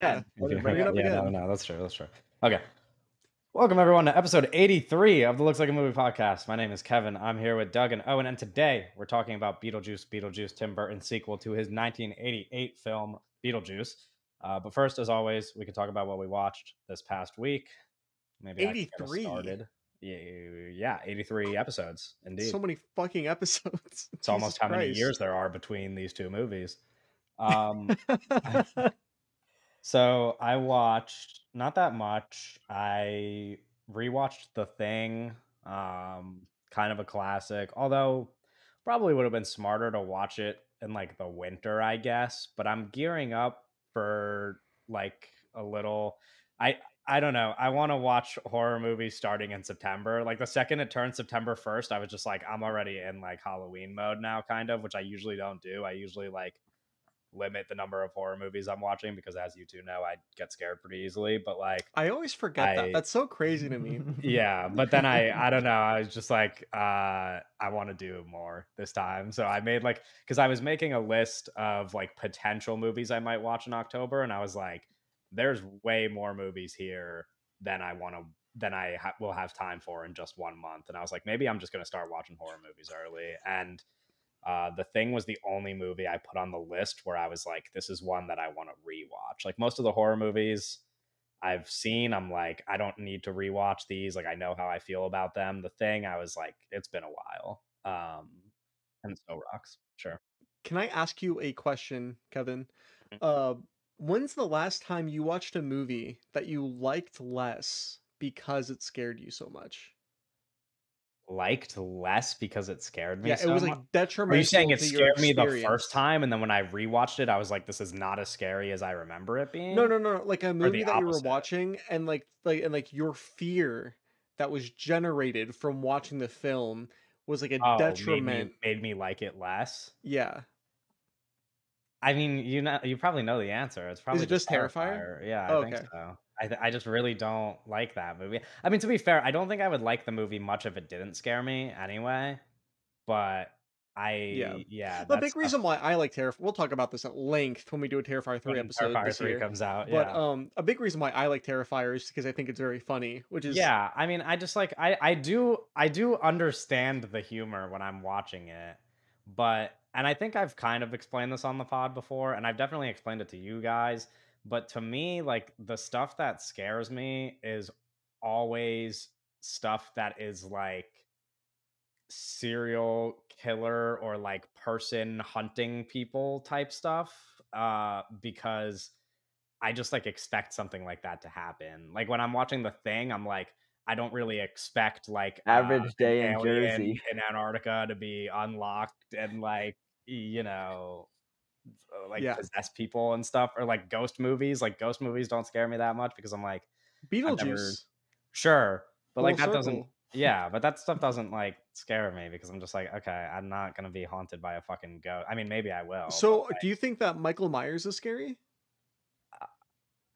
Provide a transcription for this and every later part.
Yeah, bring it up Yeah, no, again. no, that's true. That's true. Okay. Welcome everyone to episode 83 of the Looks Like a Movie podcast. My name is Kevin. I'm here with Doug and Owen, and today we're talking about Beetlejuice, Tim Burton's sequel to his 1988 film Beetlejuice. But first, as always, we can talk about what we watched this past week. Maybe I can get us 83. started. Yeah, 83 episodes, So indeed. many fucking episodes. It's almost Jesus how many Christ. years there are between these two movies. Um, So I watched not that much. I rewatched The Thing, kind of a classic. Although probably would have been smarter to watch it in like the winter, I guess. But I'm gearing up for like a little. I don't know. I want to watch horror movies starting in September. Like the second it turned September 1st, I was just like, I'm already in like Halloween mode now, kind of, which I usually don't do. I usually like limit the number of horror movies I'm watching because, as you two know, I get scared pretty easily. But like, I always forget that. I That's so crazy to me. yeah, but then I don't know. I was just like, I want to do more this time. So I made like because I was making a list of like potential movies I might watch in October, and I was like, there's way more movies here than I want to than will have time for in just 1 month. And I was like, maybe I'm just gonna start watching horror movies early. And The Thing was the only movie I put on the list where I was like, this is one that I want to rewatch. Like most of the horror movies I've seen, I'm like, I don't need to rewatch these. Like I know how I feel about them. The Thing, I was like, it's been a while. And so rocks. Sure. Can I ask you a question, Kevin? Mhm. Uh, when's the last time you watched a movie that you liked less because it scared you so much? Liked less because it scared me Yeah, it so was much. like Are you saying detrimental it to your scared me the first experience. time, and then when I rewatched it, I was like, this is not as scary as I remember it No, being? no, no, no, like a Or movie the that you were opposite? watching and like your fear that was generated from watching the film was like a Oh, detriment. made me like it less? Yeah. I mean, you probably know the answer. It's Is probably it just just Terrifier? Terrifier. Yeah, I Oh, think okay. so. I just really don't like that movie. I mean, to be fair, I don't think I would like the movie much if it didn't scare me anyway, but Yeah. yeah, The that big stuff reason why I like Terrifier, we'll talk about this at length when we do a Terrifier 3 when episode Terrifier this 3 year. comes out, But yeah. a big reason why I like Terrifier is because I think it's very funny, which is Yeah, I mean, I just like I do understand the humor when I'm watching it, but and I think I've kind of explained this on the pod before, and I've definitely explained it to you guys, but to me, like the stuff that scares me is always stuff that is like serial killer or like person hunting people type stuff because I just like expect something like that to happen. Like when I'm watching The Thing, I'm like, I don't really expect like Average an day in alien Jersey. in Antarctica to be unlocked and like you know like yeah. possess people and stuff or like ghost movies. Like ghost movies don't scare me that much because I'm like I've never Beetlejuice, sure, but full like that doesn't circle. yeah, but that stuff doesn't like scare me because I'm just like okay, I'm not gonna be haunted by a fucking ghost. I mean, maybe I will, but So, do you think that Michael Myers is scary?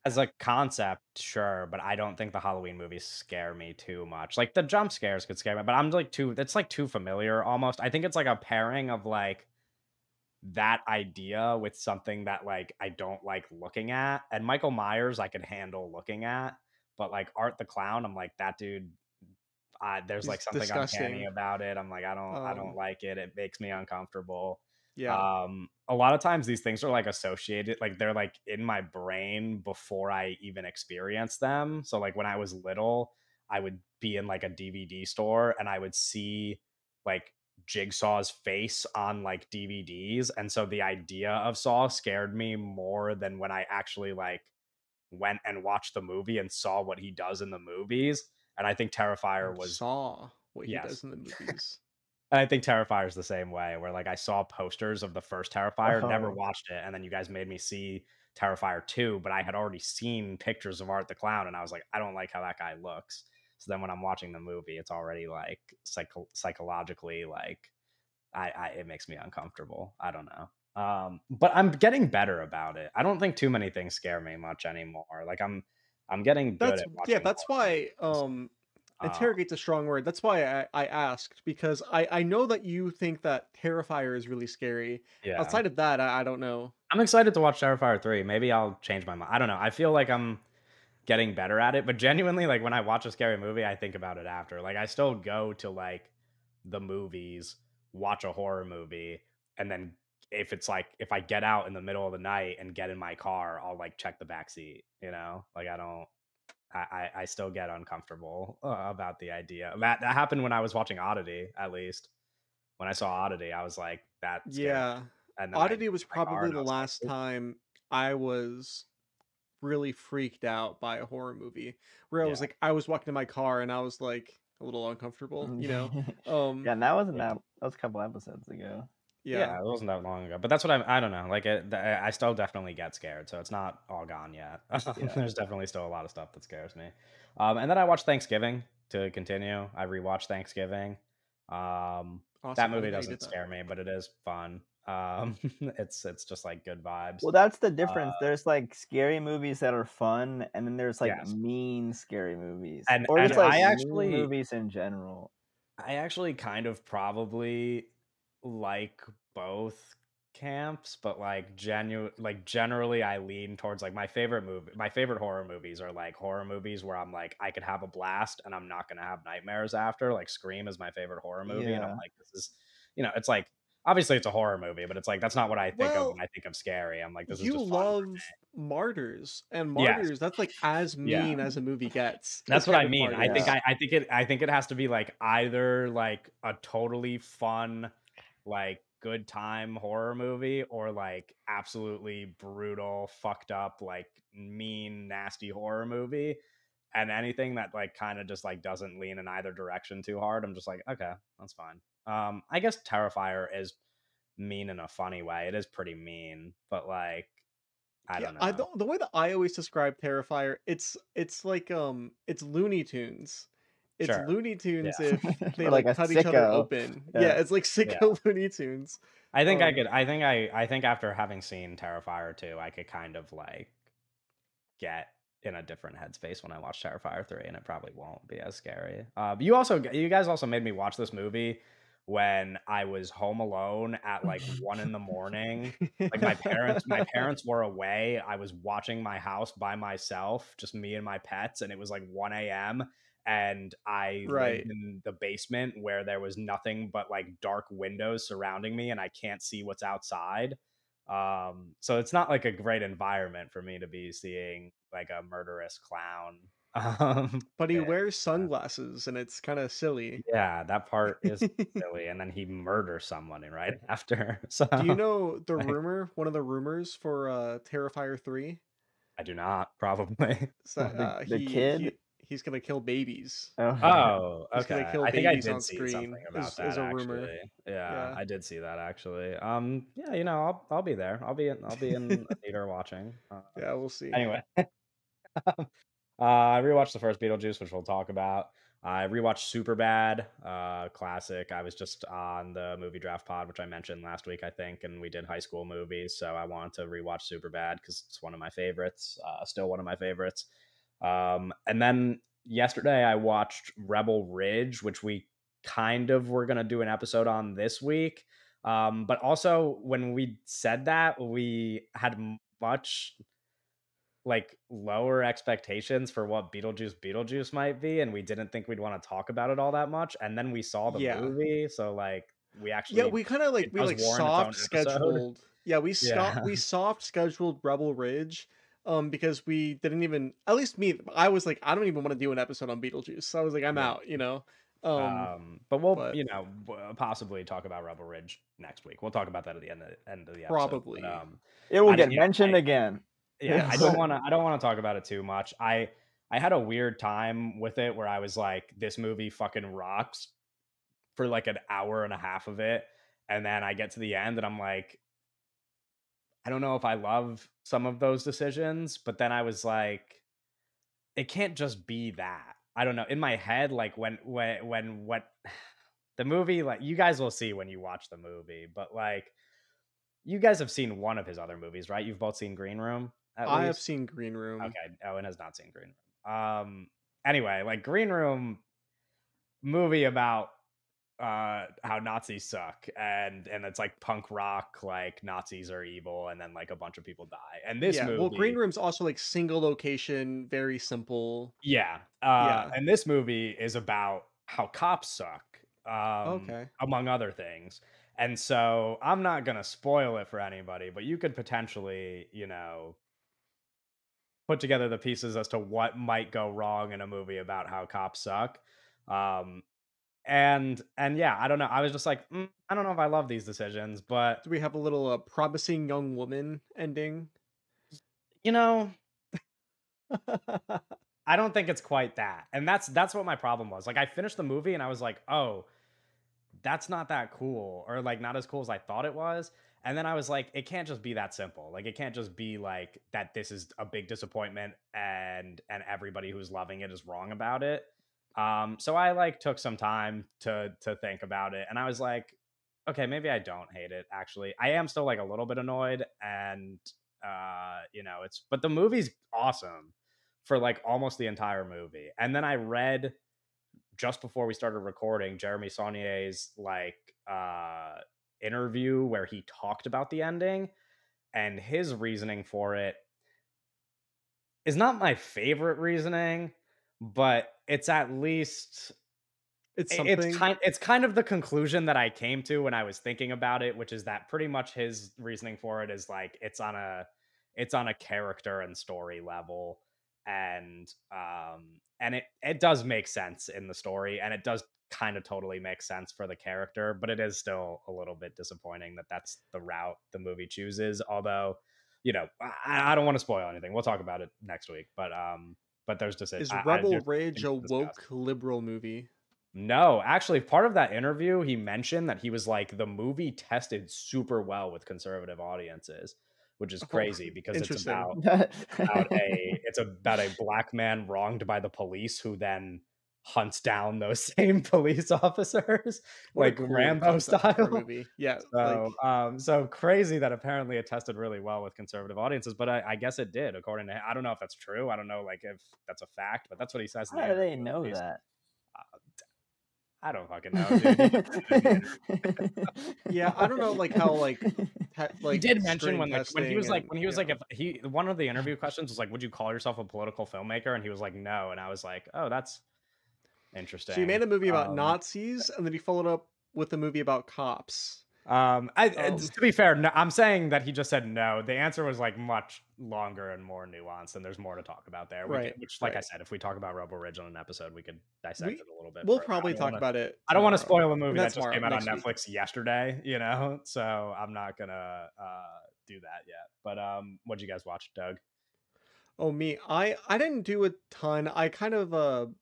as a concept, sure, but I don't think the Halloween movies scare me too much. Like the jump scares could scare me, but I'm like too it's like too familiar almost. I think it's like a pairing of like that idea with something that like I don't like looking at. And Michael Myers I could handle looking at, but like Art the Clown, I'm like that dude there's like He's something uncanny disgusting. about it. I'm like I don't Um, like it. It makes me uncomfortable. yeah. A lot of times these things are like associated, like they're like in my brain before I even experience them. So like when I was little, I would be in like a DVD store and I would see like Jigsaw's face on like DVDs. And so the idea of Saw scared me more than when I actually like went and watched the movie and saw what he does in the movies. And I think Terrifier And was saw what he yes. does in the movies. And I think Terrifier's the same way, where like I saw posters of the first Terrifier, never Oh, watched it, and then you guys made me see Terrifier 2, but I had already seen pictures of Art the Clown, and I was like, I don't like how that guy looks. So then when I'm watching the movie, it's already like psychologically like I it makes me uncomfortable. I don't know. But I'm getting better about it. I don't think too many things scare me much anymore. Like I'm getting good That's at yeah, watching that's horror why, movies. Um, interrogate's a strong word. That's why I asked because I know that you think that Terrifier is really scary. yeah. Outside of that, I don't know. I'm excited to watch Terrifier 3. Maybe I'll change my mind. I don't know. I feel like I'm getting better at it, but genuinely, like, when I watch a scary movie, I think about it after. Like, I still go to, like, the movies, watch a horror movie, and then if I get out in the middle of the night and get in my car, I'll, like, check the back seat, you know? Like, I don't I still get uncomfortable, about the idea. That happened when I was watching Oddity, at least. When I saw Oddity, I was like, "That scared me," Yeah. and then I got Oddity was in my car probably and I the was like, last "Oop." time I was really freaked out by a horror movie, where Yeah, I was walking to my car and I was, like, a little uncomfortable, you know? yeah, Um, Yeah, and that wasn't yeah. that was a couple episodes ago. yeah. Yeah, it wasn't that long ago, but that's what I don't know, like, I still definitely get scared, so it's not all gone yet. Yeah. There's definitely still a lot of stuff that scares me. And then I watched Thanksgiving to continue. I rewatched Thanksgiving. That Awesome, I movie like how you did doesn't that. scare me, but it is fun. It's just, like, good vibes. Well, that's the Uh, difference. There's, like, scary movies that are fun, and then there's, like, yes, mean scary movies, and or and just, like, I Yes. mean actually movies in general. I actually kind of probably like both camps, but generally I lean towards like my favorite horror movies are like horror movies where I'm like I could have a blast and I'm not gonna have nightmares after. Like Scream is my favorite horror movie, and I'm Yeah. like, this is it's like obviously it's a horror movie, but it's like that's not what I think of when Well, I think of scary. I'm like, this is you just fun for love Martyrs, and Yes. Martyrs, that's, like, as Yeah. mean as a movie gets, a That's what scary I movie mean. Yeah. Martyrs. I think it has to be, like, either, like, a totally fun, like, good time horror movie or, like, absolutely brutal, fucked up, like, mean, nasty horror movie, and anything that, like, kinda just, like, doesn't lean in either direction too hard, I'm just like, "Okay, that's fine." I guess Terrifier is mean in a funny way. It is pretty mean, but, like, I Yeah, don't I know. the way that I always describe Terrifier, it's Looney Tunes. It's Sure. Looney Yeah. Tunes if they, Or, like, like, a cut each other sicko. open. Yeah, Yeah. it's like Yeah. sicko Looney Tunes. Um, I think after having seen Terrifier 2, I could kind of, like, get in a different headspace when I watch Terrifier 3, and it probably won't be as scary. You guys also made me watch this movie when I was home alone at, like, 1 in the morning. Like, my parents were away, I was watching my house by myself, just me and my pets, and it was, like, 1 AM, and I lived right. in the basement where there was nothing but, like, dark windows surrounding me, and I can't see what's outside. So it's not like a great environment for me to be seeing like a murderous clown. But he And, wears uh, sunglasses, and it's kinda silly. yeah, that part is silly, and then he murders someone right after. So Do you know like, one of the rumors for, Terrifier 3? I do not probably. So, The kid? he's gonna kill babies. Oh, yeah. Oh, He's gonna okay. kill I think I babies did on see something screen about is that a rumor. actually. Yeah, Yeah. I did see that actually. Yeah, I'll be there. I'll be in a theater watching. Yeah, we'll see. Anyway. I rewatched the first Beetlejuice, which we'll talk about. I rewatched Superbad, classic. I was just on the movie draft pod, which I mentioned last week, I think, and we did high school movies. So I wanted to rewatch Superbad because it's one of my favorites, still one of my favorites. And then yesterday I watched Rebel Ridge, which we kind of were going to do an episode on this week. But also, when we said that, we had much like lower expectations for what Beetlejuice might be, and we didn't think we'd want to talk about it all that much. And then we saw the Yeah. movie, so like we Yeah, actually it we, does like, warrant its own soft episode. scheduled yeah, Yeah. we soft scheduled Rebel Ridge, because we didn't even at least me, I was like, "I don't even wanna do an episode on Beetlejuice." So I was like, "I'm Yeah. out," you know? Um, But we'll, but possibly talk about Rebel Ridge next week. We'll talk about that at the end of the episode. But probably. It will I get didn't, mentioned again. yeah, Yes. I don't wanna talk about it too much. I had a weird time with it where I was like, this movie fucking rocks for like an hour and a half of it. And then I get to the end and I'm like, I don't know if I love some of those decisions, but then I was like, it can't just be that. I don't know. In my head, like when what the movie, like you guys will see when you watch the movie, but like you guys have seen one of his other movies, right? You've both seen Green Room, at I have least. seen Green Room. Okay. Owen has not seen Green Room. Anyway, like Green Room movie about how Nazis suck, and it's like punk rock, like Nazis are evil, and then like a bunch of people die. And this Yeah, well, Green movie, Room's also like single location, very simple. yeah, Yeah. and this movie is about how cops suck, Okay. among other things. And so I'm not gonna spoil it for anybody, but you could potentially, put together the pieces as to what might go wrong in a movie about how cops suck. Um, and yeah, I don't know. I was just like, I don't know if I love these decisions, but Do we have a little promising young woman ending? you know, I don't think it's quite that. And that's what my problem was. Like I finished the movie and I was like, "Oh, that's not that cool," or like not as cool as I thought it was. And then I was like, it can't just be that simple. Like it can't just be like that this is a big disappointment and everybody who's loving it is wrong about it. So I like took some time to think about it and I was like, okay, maybe I don't hate it actually. I am still like a little bit annoyed and it's but the movie's awesome for like almost the entire movie. And then I read just before we started recording Jeremy Saulnier's like interview where he talked about the ending, and his reasoning for it is not my favorite reasoning, but it's at least It's it's something. kind of the conclusion that I came to when I was thinking about it, which is that pretty much his reasoning for it is like it's on a character and story level, and it does make sense in the story, and it does kind of totally make sense for the character, but it is still a little bit disappointing that that's the route the movie chooses. Although, I don't want to spoil anything. We'll talk about it next week, but there's just Is there's Rebel Rage things a to discuss. woke liberal movie? No, actually, part of that interview, he mentioned that he was like, the movie tested super well with conservative audiences, which is Oh, crazy because interesting. it's about a black man wronged by the police who then hunts down those same police officers, What a like cool Rambo concept for a style. movie. Yeah, like So crazy that apparently it tested really well with conservative audiences, but I guess it did, according to, I don't know if that's true. I don't know like if that's a fact, but that's what he says in the How do they interview at know least. that? I don't fucking know, dude. He just did the yeah, I don't know like how like He like did mention screen when he testing was like and if he one of the interview questions was like, "Would you call yourself a political filmmaker?" And he was like, "No." And I was like, "Oh, that's so you made interesting." a movie about Nazis and then you followed up with a movie about cops. To be fair, no, I'm saying that he just said no. The answer was like much longer and more nuanced, and there's more to talk about there. Right, Which, like I right. said, if we talk about Rebel Ridge on an episode, we could dissect We it a little bit we'll further. probably talk about it I don't want to tomorrow. spoil a I mean, movie not that just tomorrow, came out on next week. Netflix yesterday, so I'm not gonna do that yet. But what'd you guys watch, Doug? Oh me, I didn't do a ton. I kind of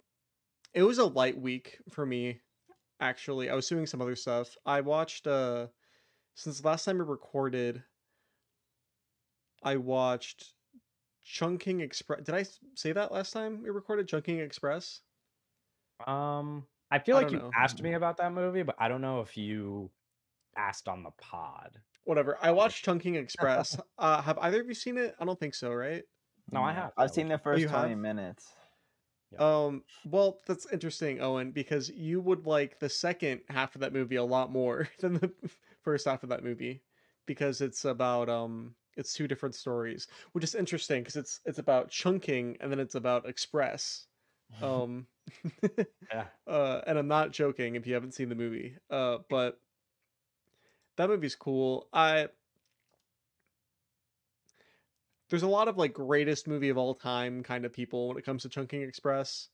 it was a light week for me actually. I was doing some other stuff. I watched since last time we recorded, I watched Chunking Express. Did I say that last time we recorded Chunking Express? I feel I like don't you know. asked me about that movie, but I don't know if you asked on the pod. Whatever. I watched Chunking Express. Have either of you seen it? I don't think so, right? No, I No. have. I've seen the Oh, first you 20 have? minutes. Yeah. Well, that's interesting, Owen, because you would like the second half of that movie a lot more than the first half of that movie, because it's about it's two different stories, which is interesting because it's about chunking and then it's about express. Um, Yeah. and I'm not joking if you haven't seen the movie. But that movie's cool. There's a lot of like greatest movie of all time kind of people when it comes to Chunking Express.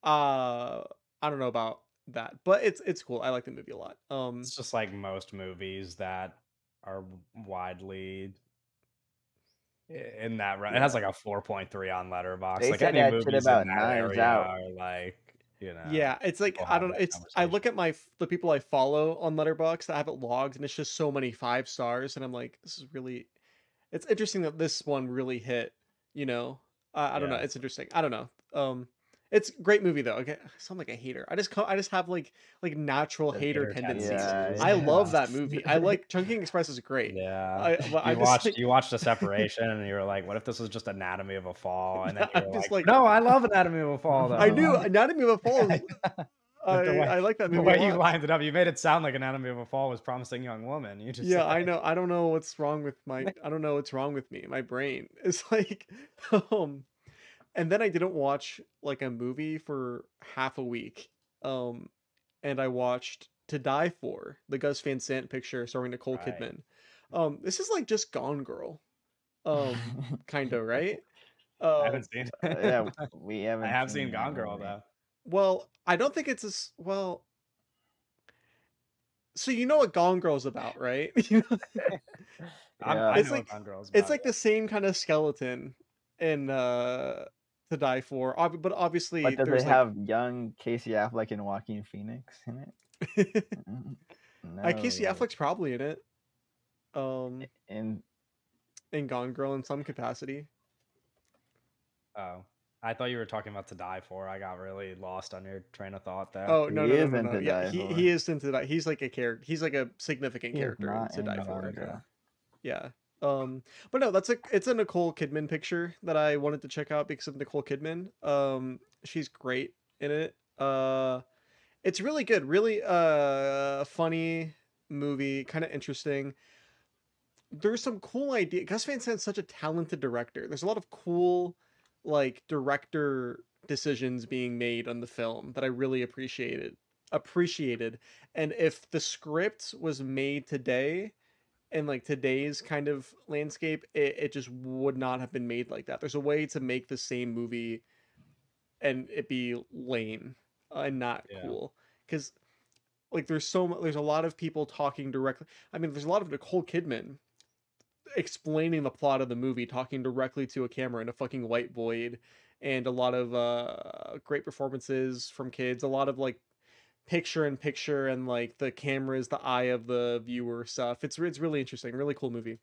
Uh, I don't know about that, but it's cool. I like the movie a lot. It's just like most movies that are widely in that it has Yeah. like a 4.3 on Letterboxd. They Like said any that shit movies in about that Knives area Out. are like, Yeah, it's like people I have don't. that It's I conversation. look at the people I follow on Letterboxd. I have it logged, and it's just so many 5 stars, and I'm like, this is really. It's interesting that this one really hit. You know, I don't know. Yeah. It's interesting. I don't know. It's a great movie though. Okay, I sound like a hater. I just have like natural The hater hater tendencies. tendencies. I Yeah. love that movie. I like Chunking Express is great. Yeah. But I just like You watched A Separation and you were like, what if this was just Anatomy of a Fall? And then you I'm were just like, like no, I love Anatomy of a Fall I though. knew Anatomy of a Fall. But I like that the movie a way you lot. lined it up, you made it sound like Anatomy of a Fall was Promising Young Woman. You just Yeah, said I know. I don't know what's wrong with I don't know what's wrong with me. My brain is like, um, and then I didn't watch like a movie for half a week. Um, and I watched To Die For, the Gus Van Sant picture starring Nicole right. Kidman. this is like just Gone Girl. Kind of, right? I Um, haven't seen it. Yeah, we I haven't have seen seen that Gone Girl movie. though. well, I don't think it's well. So you know what Gone Girl's about, right? Yeah. I It's know what like Gone Girl is it's about. like the same kind of skeleton in To Die For. But obviously But does it there's like have young Casey Affleck and Joaquin Phoenix in it? Mm, Casey no. Affleck's probably in it. Um And in Gone Girl in some capacity. Oh, I thought you were talking about To Die For. I got really lost on your train of thought there. Oh no he no no is no in no. To Yeah, Die he For. is into that. He's like a character. He's like a significant He is character in not To in Die For. Gone. Yeah. But no, it's a Nicole Kidman picture that I wanted to check out because of Nicole Kidman. She's great in it. It's really good, really funny movie, kind of interesting. There's some cool idea. Gus Van Sant's such a talented director. There's a lot of cool like director decisions being made on the film that I really appreciated. And if the script was made today in like today's kind of landscape, it just would not have been made like that. There's a way to make the same movie and it be lame and not Yeah. cool because like there's a lot of people talking directly. I mean, there's a lot of Nicole Kidman explaining the plot of the movie, talking directly to a camera in a fucking white void, and a lot of great performances from kids. A lot of like picture in picture and like the camera is the eye of the viewer stuff. It's really interesting, really cool movie.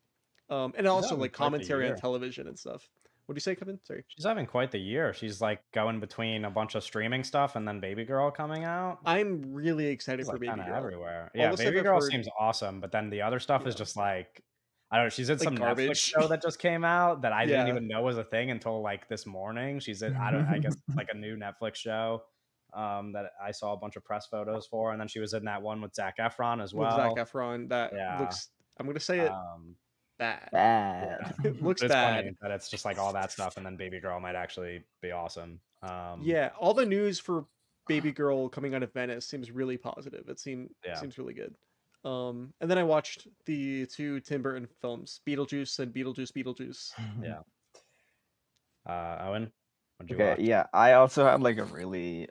And She's also having like quite the commentary on year. television and stuff. What do you say, Kevin? Sorry. She's having quite the year. She's like going between a bunch of streaming stuff and then Baby Girl coming out. I'm really excited She's for like kind Baby of Girl. everywhere. All Yeah, the stuff Baby I've Girl heard, seems awesome, but then the other stuff is yeah, just like I don't know. She's in like some Netflix garbage. show that just came out that I didn't Yeah, even know was a thing until like this morning. She's in, I don't I guess it's like a new Netflix show that I saw a bunch of press photos for, and then she was in that one with Zac Efron as with Zac well. Efron, that Yeah. looks. I'm gonna say it Um, bad. yeah. Bad. It looks But it's bad. funny that it's just like all that stuff, and then Baby Girl might actually be awesome. Yeah, all the news for Baby Girl coming out of Venice seems really positive. Yeah, Seems really good. And then I watched the two Tim Burton films, Beetlejuice and Beetlejuice. yeah. Owen, what'd you Okay, watch? yeah. I also had like a really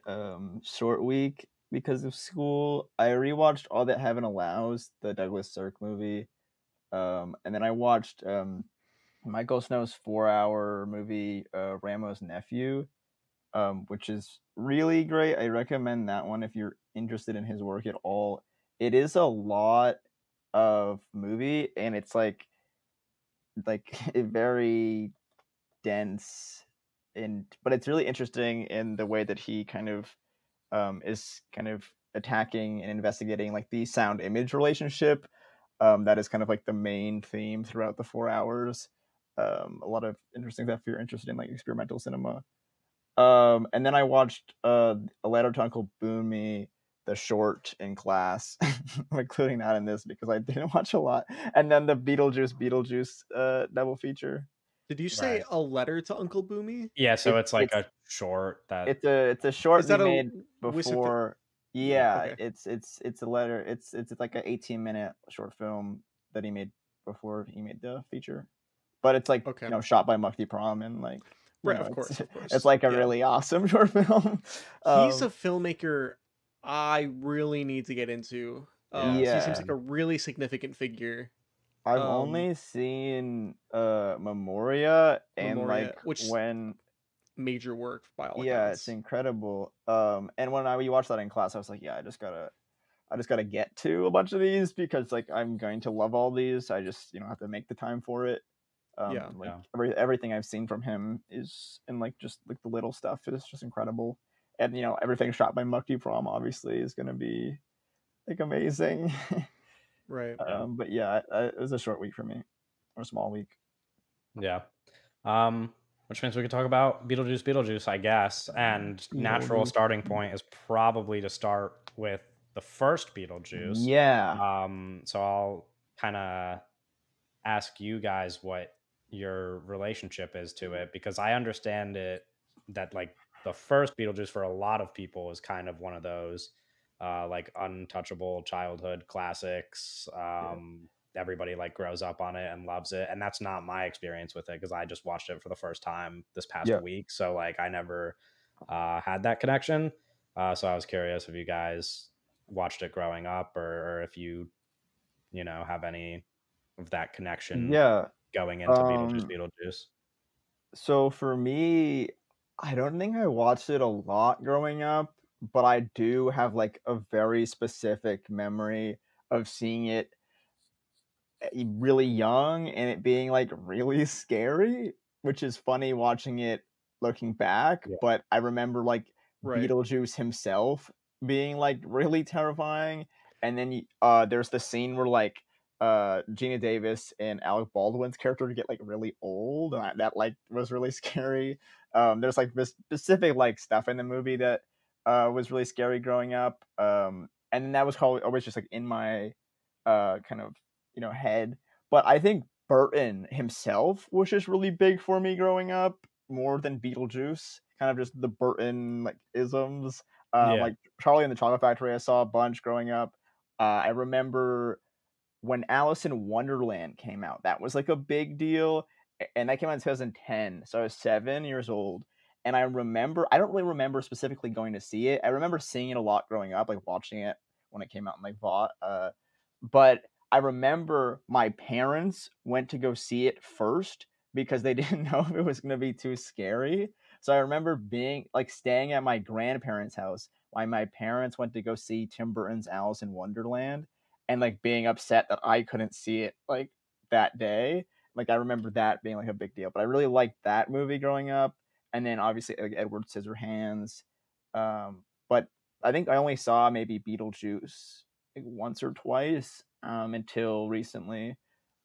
short week because of school. I rewatched All That Heaven Allows, the Douglas Sirk movie. And then I watched Michael Snow's 4-hour movie, Ramo's Nephew, which is really great. I recommend that one if you're interested in his work at all. It is a lot of movie, and it's like a very dense, and but it's really interesting in the way that he kind of is kind of attacking and investigating like the sound image relationship. That is kind of like the main theme throughout the 4 hours. A lot of interesting stuff if you're interested in like experimental cinema. And then I watched A Letter to Uncle Boomy, the short in class. I'm including that in this because I didn't watch a lot. And then the Beetlejuice double feature. Did you say Right. A Letter to Uncle Boomy? Yeah, so It, it's like it's a short that it's a short Is he that a made Wisdom? before. Yeah, Okay, it's a letter. It's like an 18-minute short film that he made before he made the feature. But it's like okay, shot by Mukti Pram, and like right. it's Of it's course. like a Yeah, really awesome short film. he's a um, filmmaker I really need to get into. yeah, He seems yeah, like a really significant figure. I've Um, only seen Memoria, and Memoria, like which when major work by all yeah, it's accounts. incredible. And when I watched that in class, I was like, yeah, I just gotta get to a bunch of these because like I'm going to love all these. I just have to make the time for it. Yeah, Like yeah, everything I've seen from him is, and like just like the little stuff is just incredible. And everything shot by Mukti Pram obviously is gonna be like amazing. right. yeah, But yeah, it was a short week for me, or a small week. yeah. Um, which means we could talk about Beetlejuice Beetlejuice, I guess. And natural Beetlejuice. starting point is probably to start with the first Beetlejuice. Yeah. So I'll kind of ask you guys what your relationship is to it, because I understand it that like the first Beetlejuice for a lot of people is kind of one of those like untouchable childhood classics. Yeah. Everybody like grows up on it and loves it, and that's not my experience with it because I just watched it for the first time this past Yeah. week, so like I never had that connection. So I was curious if you guys watched it growing up, or if you know have any of that connection Yeah. going into Beetlejuice Um, Beetlejuice. so for me, I don't think I watched it a lot growing up, but I do have like a very specific memory of seeing it really young and it being like really scary, which is funny watching it looking back. Yeah. But I remember like Right. Beetlejuice himself being like really terrifying. And then there's the scene where like Gina Davis and Alec Baldwin's character get like really old, and that like was really scary. There's like this specific like stuff in the movie that was really scary growing up. And that was always just like in my kind of head. But I think Burton himself was just really big for me growing up, more than Beetlejuice. Kind of just the Burton like isms. Yeah. Like Charlie and the Chocolate Factory, I saw a bunch growing up. I remember when Alice in Wonderland came out, that was like a big deal. And that came out in 2010. So I was 7 years old. And I don't really remember specifically going to see it. I remember seeing it a lot growing up, like watching it when it came out in like Vought. But I remember my parents went to go see it first because they didn't know if it was going to be too scary. So I remember being like staying at my grandparents' house while my parents went to go see Tim Burton's Alice in Wonderland, and like being upset that I couldn't see it like that day. Like I remember that being like a big deal. But I really liked that movie growing up, and then obviously like Edward Scissorhands. But I think I only saw maybe Beetlejuice like once or twice until recently.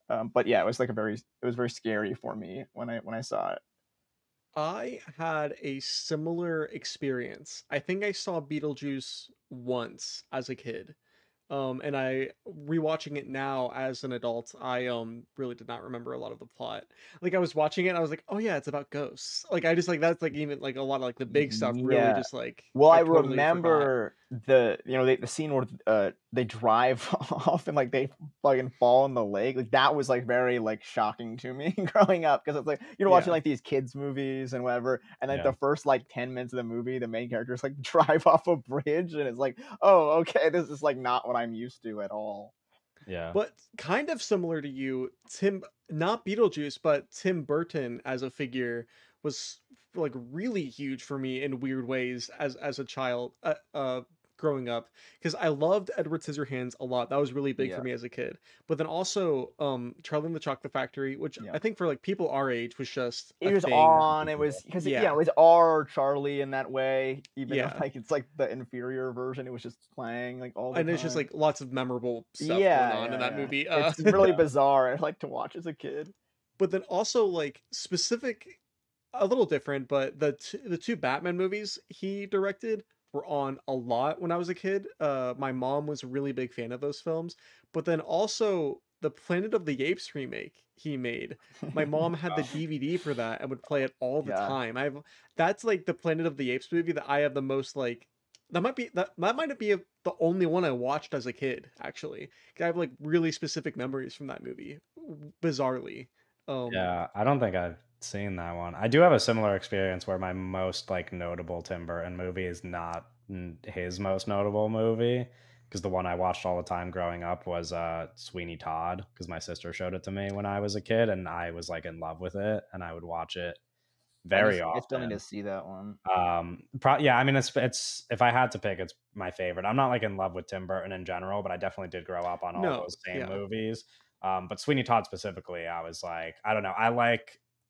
But yeah, it was very scary for me when I saw it. I had a similar experience. I think I saw Beetlejuice once as a kid. And I rewatching it now as an adult, I really did not remember a lot of the plot. Like I was watching it and I was like, "Oh yeah, it's about ghosts." Like I just like that's like even like a lot of like the big stuff really Yeah. just like Well, I I totally forgot. remember the scene where they drive off and like they fucking fall in the lake. Like that was like very like shocking to me growing up because it's like you're watching Yeah. like these kids movies and whatever, and like the Yeah. first like 10 minutes of the movie, the main characters like drive off a bridge, and it's like, oh, okay, this is like not what I'm used to at all. Yeah. But kind of similar to you, Tim, not Beetlejuice, but Tim Burton as a figure was like really huge for me in weird ways as a child, growing up, because I loved Edward Scissorhands a lot. That was really big for Yeah, me as a kid. But then also, Charlie and the Chocolate Factory, which yeah. I think for like people our age was just It a was thing. on. It was because Yeah, it was our Charlie in that way. Even though yeah, like it's like the inferior version, it was just playing like all the and it's just time. like lots of memorable stuff going Yeah, on in yeah, that yeah. movie. It's really Yeah. bizarre. I like to watch as a kid. But then also like specific a little different, but the two Batman movies he directed were on a lot when I was a kid. My mom was a really big fan of those films, but then also the Planet of the Apes remake he made. My mom had the DVD for that and would play it all the Yeah. time. I've That's like the Planet of the Apes movie that I have the most like that might be the only one I watched as a kid actually. 'Cause I have like really specific memories from that movie, bizarrely. Um Yeah, I don't think I've seen that one. I do have a similar experience where my most like notable Tim Burton movie is not his most notable movie, because the one I watched all the time growing up was Sweeney Todd, because my sister showed it to me when I was a kid and I was like in love with it and I would watch it very I still need to often. see that one. Yeah, I mean it's if I had to pick, it's my favorite. I'm not like in love with Tim Burton in general, but I definitely did grow up on all no, those same yeah. movies. But Sweeney Todd specifically, I was like, I don't know.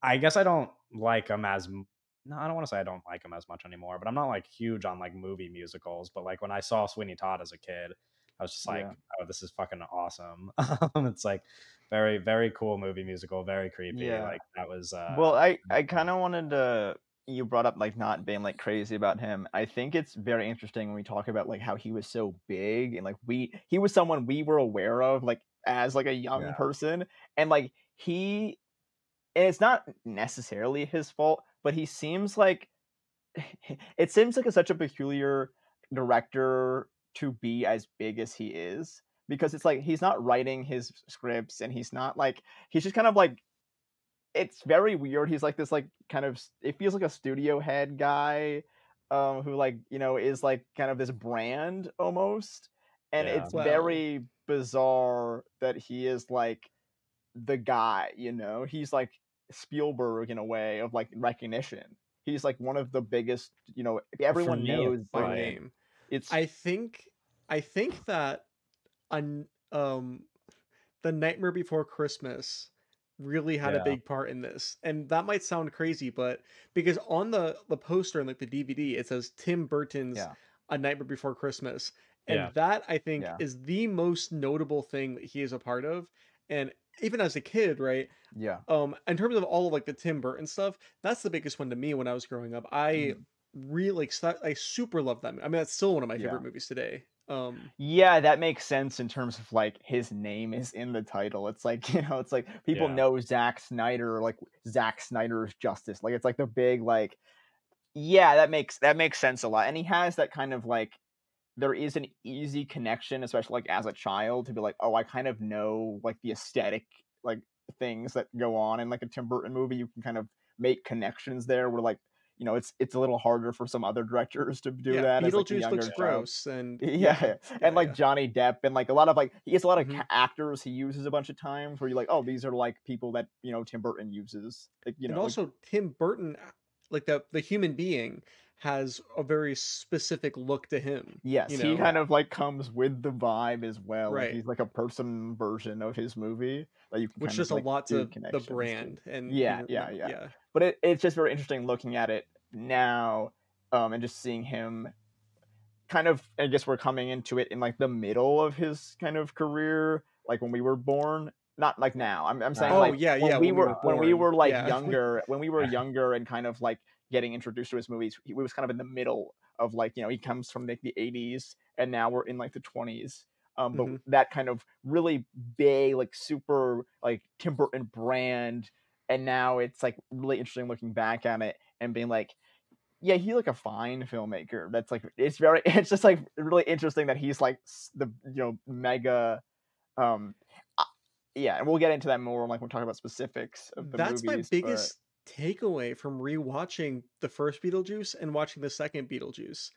I guess I don't like him no, I don't want to say I don't like him as much anymore, but I'm not like huge on like movie musicals. But like when I saw Sweeney Todd as a kid, I was just like, Yeah. oh, this is fucking awesome. It's like very, very cool movie musical, very creepy. Yeah. Like that was Well, I yeah. kind of wanted to. You brought up like not being like crazy about him. I think it's very interesting when we talk about like how he was so big and like he was someone we were aware of like as like a young Yeah. person, and like and it's not necessarily his fault, but he seems like it seems like such a peculiar director to be as big as he is, because it's like he's not writing his scripts and he's not like he's just kind of like it's very weird. He's like this like kind of it feels like a studio head guy who like, is like kind of this brand almost. And Yeah. it's Well, very bizarre that he is like the guy. He's like Spielberg in a way of like recognition. He's like one of the biggest, For everyone me, knows it's by like, name. it's I think I think that un, the Nightmare Before Christmas really had a yeah, big part in this. And that might sound crazy, but because on the poster and like the DVD it says Tim Burton's yeah, A Nightmare Before Christmas. And yeah, that I think yeah, is the most notable thing that he is a part of. And even as a kid, right? yeah. In terms of all of like the Tim Burton stuff, that's the biggest one to me when I was growing up. I Mhm. really like I super love them. I mean, that's still one of my Yeah. favorite movies today. Yeah, that makes sense in terms of like his name is in the title. It's like, it's like people yeah, know Zack Snyder, like Zack Snyder's Justice. Like it's like the big like yeah, that makes sense a lot. And he has that kind of like there is an easy connection, especially like as a child, to be like, oh, I kind of know like the aesthetic like things that go on in like a Tim Burton movie. You can kind of make connections there where like, it's a little harder for some other directors to do Yeah, that as like a Beetlejuice looks younger child. gross, and yeah, Yeah, yeah, and like yeah. Johnny Depp and like a lot of like he has a lot of Hmm. actors he uses a bunch of times where you're like, oh, these are like people that Tim Burton uses. Like And like also Tim Burton, like the human being, has a very specific look to him. yes, You he know, kind yeah, of like comes with the vibe as well. Like right? he's like a person version of his movie that you can Which kind of does a like lot do to the connections to. brand, and Yeah, you yeah, remember, yeah. yeah. But it's just very interesting looking at it now, and just seeing him kind of. I guess we're coming into it in like the middle of his kind of career, like when we were born. Not like now. I'm saying Oh like no, yeah, when yeah. we When we were were when we born, were like yeah. younger, when we were younger and kind of like getting introduced to his movies, he was kind of in the middle of like he comes from like the 80s and now we're in like the 20s. But Hmm. that kind of really big like super like Tim Burton brand, and now it's like really interesting looking back at it and being like, yeah, he's like a fine filmmaker. That's like it's very it's just like really interesting that he's like the mega um uh, yeah, and we'll get into that more like when we talk about specifics of the That's my movies, but biggest takeaway from rewatching the first Beetlejuice and watching the second Beetlejuice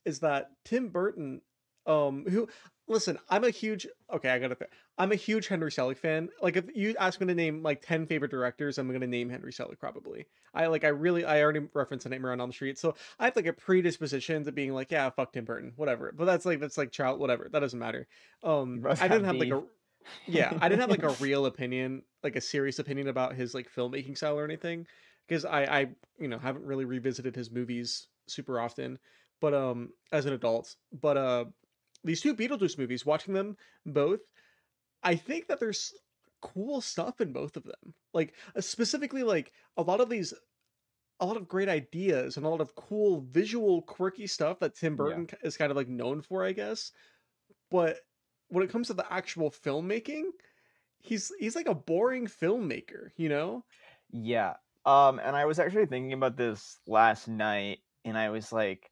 is that Tim Burton, who listen, I gotta I'm a huge Henry Selick fan. Like if you ask me to name like 10 favorite directors, I'm gonna name Henry Selick probably. I already referenced A Nightmare on Elm Street, so I have like a predisposition to being like, yeah, fuck Tim Burton, whatever. But that's like child, whatever. That doesn't matter. you must I didn't have have like beef. a yeah, I didn't have like a real opinion, like a serious opinion about his like filmmaking style or anything, because I haven't really revisited his movies super often, but as an adult. But these two Beetlejuice movies, watching them both, I think that there's cool stuff in both of them. Like specifically like a lot of great ideas and a lot of cool visual quirky stuff that Tim Yeah. Burton is kind of like known for, I guess. But when it comes to the actual filmmaking, he's like a boring filmmaker, you know? Yeah. And I was actually thinking about this last night, and I was like,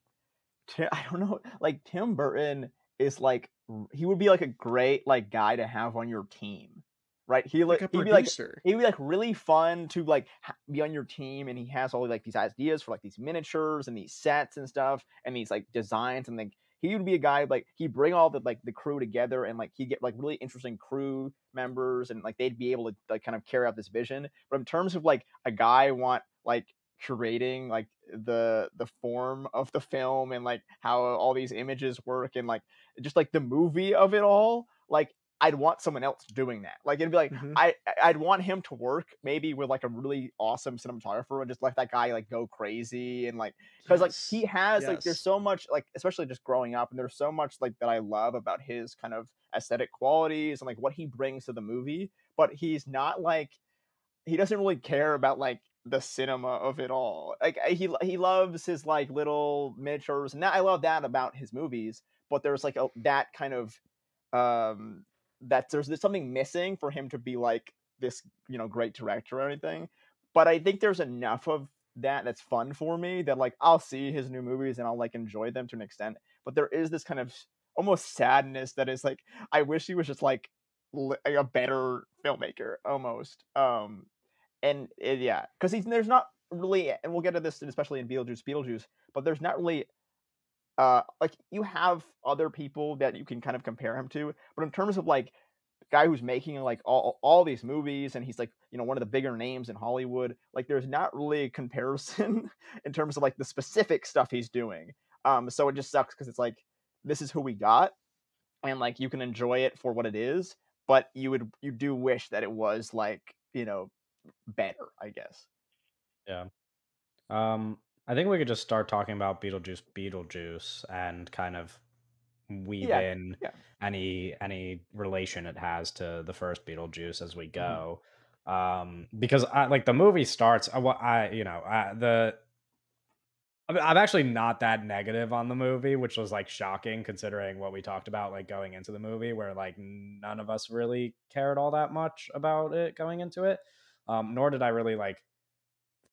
I don't know, like Tim Burton is like he would be like a great like guy to have on your team, right? Like a producer. He'd be like really fun to like be on your team, and he has all like these ideas for like these miniatures and these sets and stuff and these like designs, and like he would be a guy like he'd bring all the like the crew together, and like he'd get like really interesting crew members, and like they'd be able to like kind of carry out this vision. But in terms of like a guy want like curating like the form of the film and like how all these images work and like just like the movie of it all, like I'd want someone else doing that. Like it'd be like Hmm. I'd want him to work maybe with like a really awesome cinematographer and just let that guy like go crazy and like because like he Yes. has like there's Yes. so much like especially just growing up and there's so much like that I love about his kind of aesthetic qualities and like what he brings to the movie, but he's not like he doesn't really care about like the cinema of it all. Like he loves his like little miniatures, and I love that about his movies. But there's like that kind of that there's something missing for him to be like this great director or anything. But I think there's enough of that that's fun for me that like I'll see his new movies and I'll like enjoy them to an extent. But there is this kind of almost sadness that is like I wish he was just like a better filmmaker almost. And yeah, because he's there's not really, and we'll get to this especially in Beetlejuice, but there's not really like you have other people that you can kind of compare him to, but in terms of like the guy who's making like all these movies and he's like one of the bigger names in Hollywood, like there's not really a comparison in terms of like the specific stuff he's doing. So it just sucks because it's like this is who we got, and like you can enjoy it for what it is, but you do wish that it was like better, I guess. Yeah. Um, I think we could just start talking about Beetlejuice and kind of weave Yeah, in yeah. any relation it has to the first Beetlejuice as we Mhm. go. Because I like the movie starts. I'm actually not that negative on the movie, which was like shocking considering what we talked about like going into the movie, where like none of us really cared all that much about it going into it. Nor did I really like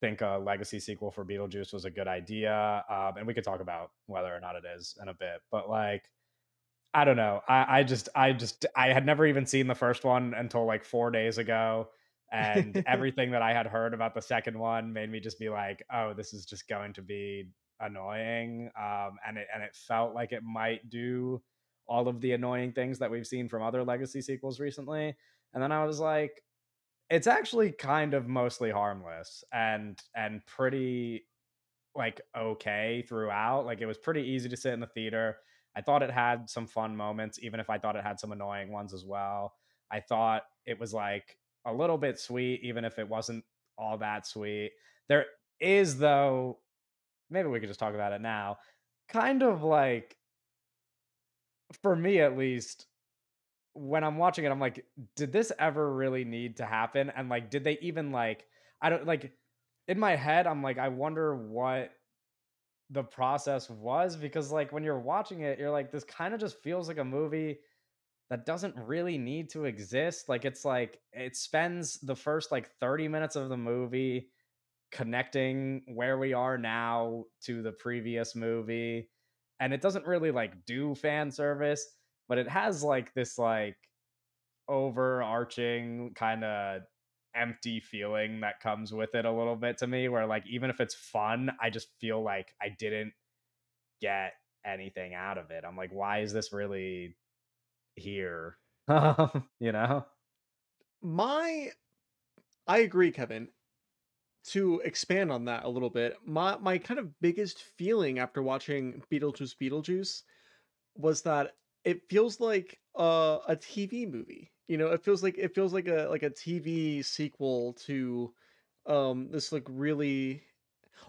think a legacy sequel for Beetlejuice was a good idea. And we could talk about whether or not it is in a bit. But like, I don't know. I had never even seen the first one until like 4 days ago. And everything that I had heard about the second one made me just be like, oh, this is just going to be annoying. And it felt like it might do all of the annoying things that we've seen from other legacy sequels recently. And then I was like, it's actually kind of mostly harmless and pretty like okay throughout. Like it was pretty easy to sit in the theater. I thought it had some fun moments, even if I thought it had some annoying ones as well. I thought it was like a little bit sweet, even if it wasn't all that sweet. There is though, maybe we could just talk about it now. Kind of like for me at least, when I'm watching it, I'm like, did this ever really need to happen? And like, did they even like, I don't like in my head, I'm like, I wonder what the process was because like when you're watching it, you're like, this kind of just feels like a movie that doesn't really need to exist. Like it's like it spends the first like 30 minutes of the movie connecting where we are now to the previous movie. And it doesn't really like do fan service, but it has like this like overarching kind of empty feeling that comes with it a little bit to me where like even if it's fun, I just feel like I didn't get anything out of it. I'm like, why is this really here? You know? My I agree, Kevin. To expand on that a little bit, my kind of biggest feeling after watching Beetlejuice was that it feels like a TV movie. It feels like a TV sequel to this like really,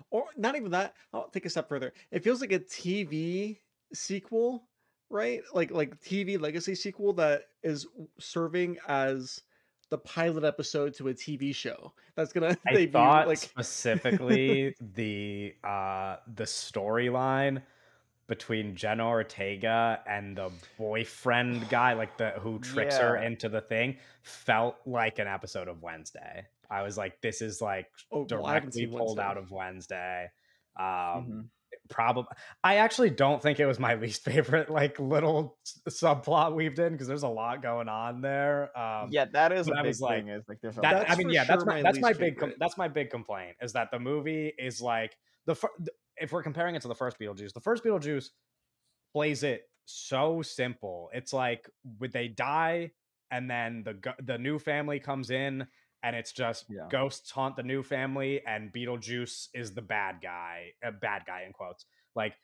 or not even that. I'll take a step further. It feels like a TV sequel, right? Like TV legacy sequel that is serving as the pilot episode to a TV show that's gonna I debut. thought Like, specifically the storyline between Jenna Ortega and the boyfriend guy, like the who tricks her Yeah. into the thing, felt like an episode of Wednesday. I was like, this is like oh well, I haven't directly seen pulled Wednesday. out of Wednesday. Um, Mhm. probably, I actually don't think it was my least favorite like little subplot weaved in because there's a lot going on there. Yeah, that is a But I was big like, thing is like there's a that I That's lot. mean, for yeah, sure my that's my least favorite. that's my big complaint is that the movie is like if we're comparing it to the first Beetlejuice plays it so simple. It's like would they die and then the new family comes in and it's just Yeah. ghosts haunt the new family and Beetlejuice is the bad guy in quotes. Like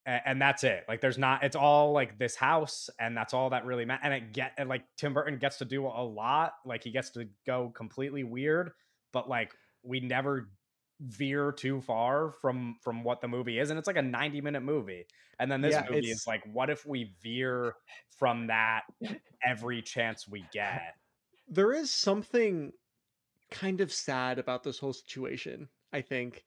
and that's it. Like there's not, it's all like this house, and that's all that really matters. And like Tim Burton gets to do a lot. Like he gets to go completely weird, but like we never veer too far from what the movie is. And it's like a 90-minute movie. And then this Yeah, movie is like, what if we veer from that every chance we get? there is something kind of sad about this whole situation, I think,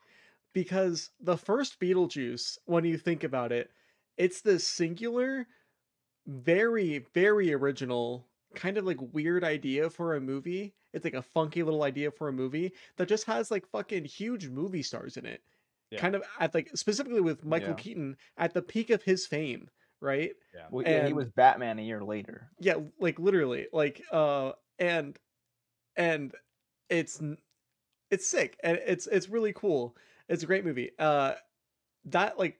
because the first Beetlejuice, when you think about it, it's this singular, very, very original, kind of like weird idea for a movie. It's like a funky little idea for a movie that just has like fucking huge movie stars in it. Yeah. Kind of at like specifically with Michael Yeah. Keaton at the peak of his fame, right? Yeah. Well, yeah, he And was Batman a year later. yeah, like literally, like and it's it's sick and it's really cool. It's a great movie. That like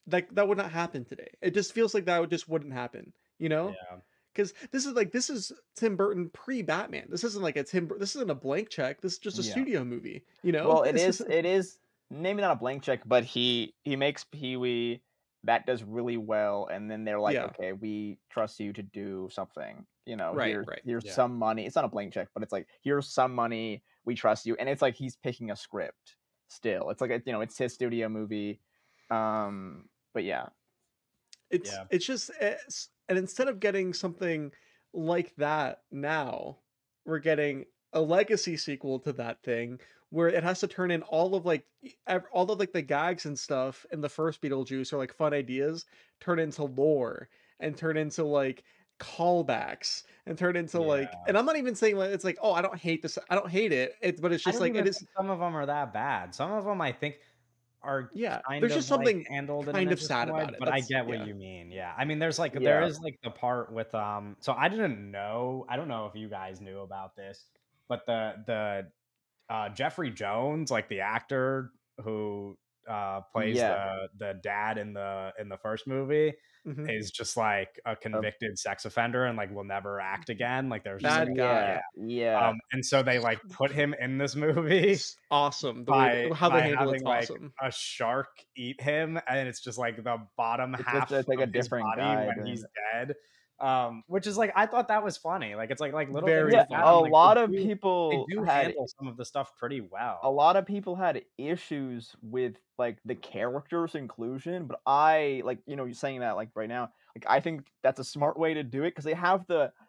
that would not happen today. It just feels like that would just wouldn't happen, you know? Yeah. Because this is Tim Burton pre Batman. This isn't like a this isn't a blank check. This is just a Yeah. studio movie, you know? Well, This isn't- it is maybe not a blank check, but he makes Pee-wee that does really well, and then they're like, Yeah. okay, we trust you to do something. You know, Right, right. here's Yeah. some money. It's not a blank check, but it's like here's some money. We trust you, and it's like he's picking a script. Still, it's like it's his studio movie. But yeah, Yeah. It's just and instead of getting something like that now, we're getting a legacy sequel to that thing where it has to turn in all of like all of like the gags and stuff in the first Beetlejuice or like fun ideas turn into lore and turn into like callbacks and turn into like, Yeah. and I'm not even saying like it's like, oh, I don't hate this, I don't hate it, but it's I just don't like even it is. think some of them are that bad. Some of them I think are Yeah, kind there's of just like something handled in an kind of interesting sad way, about it. but I That's get what yeah. you mean. Yeah. I mean, there Yeah. is like the part with so I didn't know, I don't know if you guys knew about this, but the Jeffrey Jones, like the actor who plays yeah. the dad in the first movie, Mhm. is just like a convicted sex offender and like will never act again. Like there's just like, Bad guy. Yeah. and so they like put him in this movie It's awesome the way how they by handle it's having like awesome. a shark eat him, and it's just like the bottom It's half just like a of his different body guy when doing he's it. dead. Which is like, I thought that was funny. Like it's like little things Very like funny. that. A I'm like, lot of they people do had handle some of the stuff pretty a well. lot of people had issues with like the character's inclusion, but I like you saying that like right now, like I think that's a smart way to do it because they have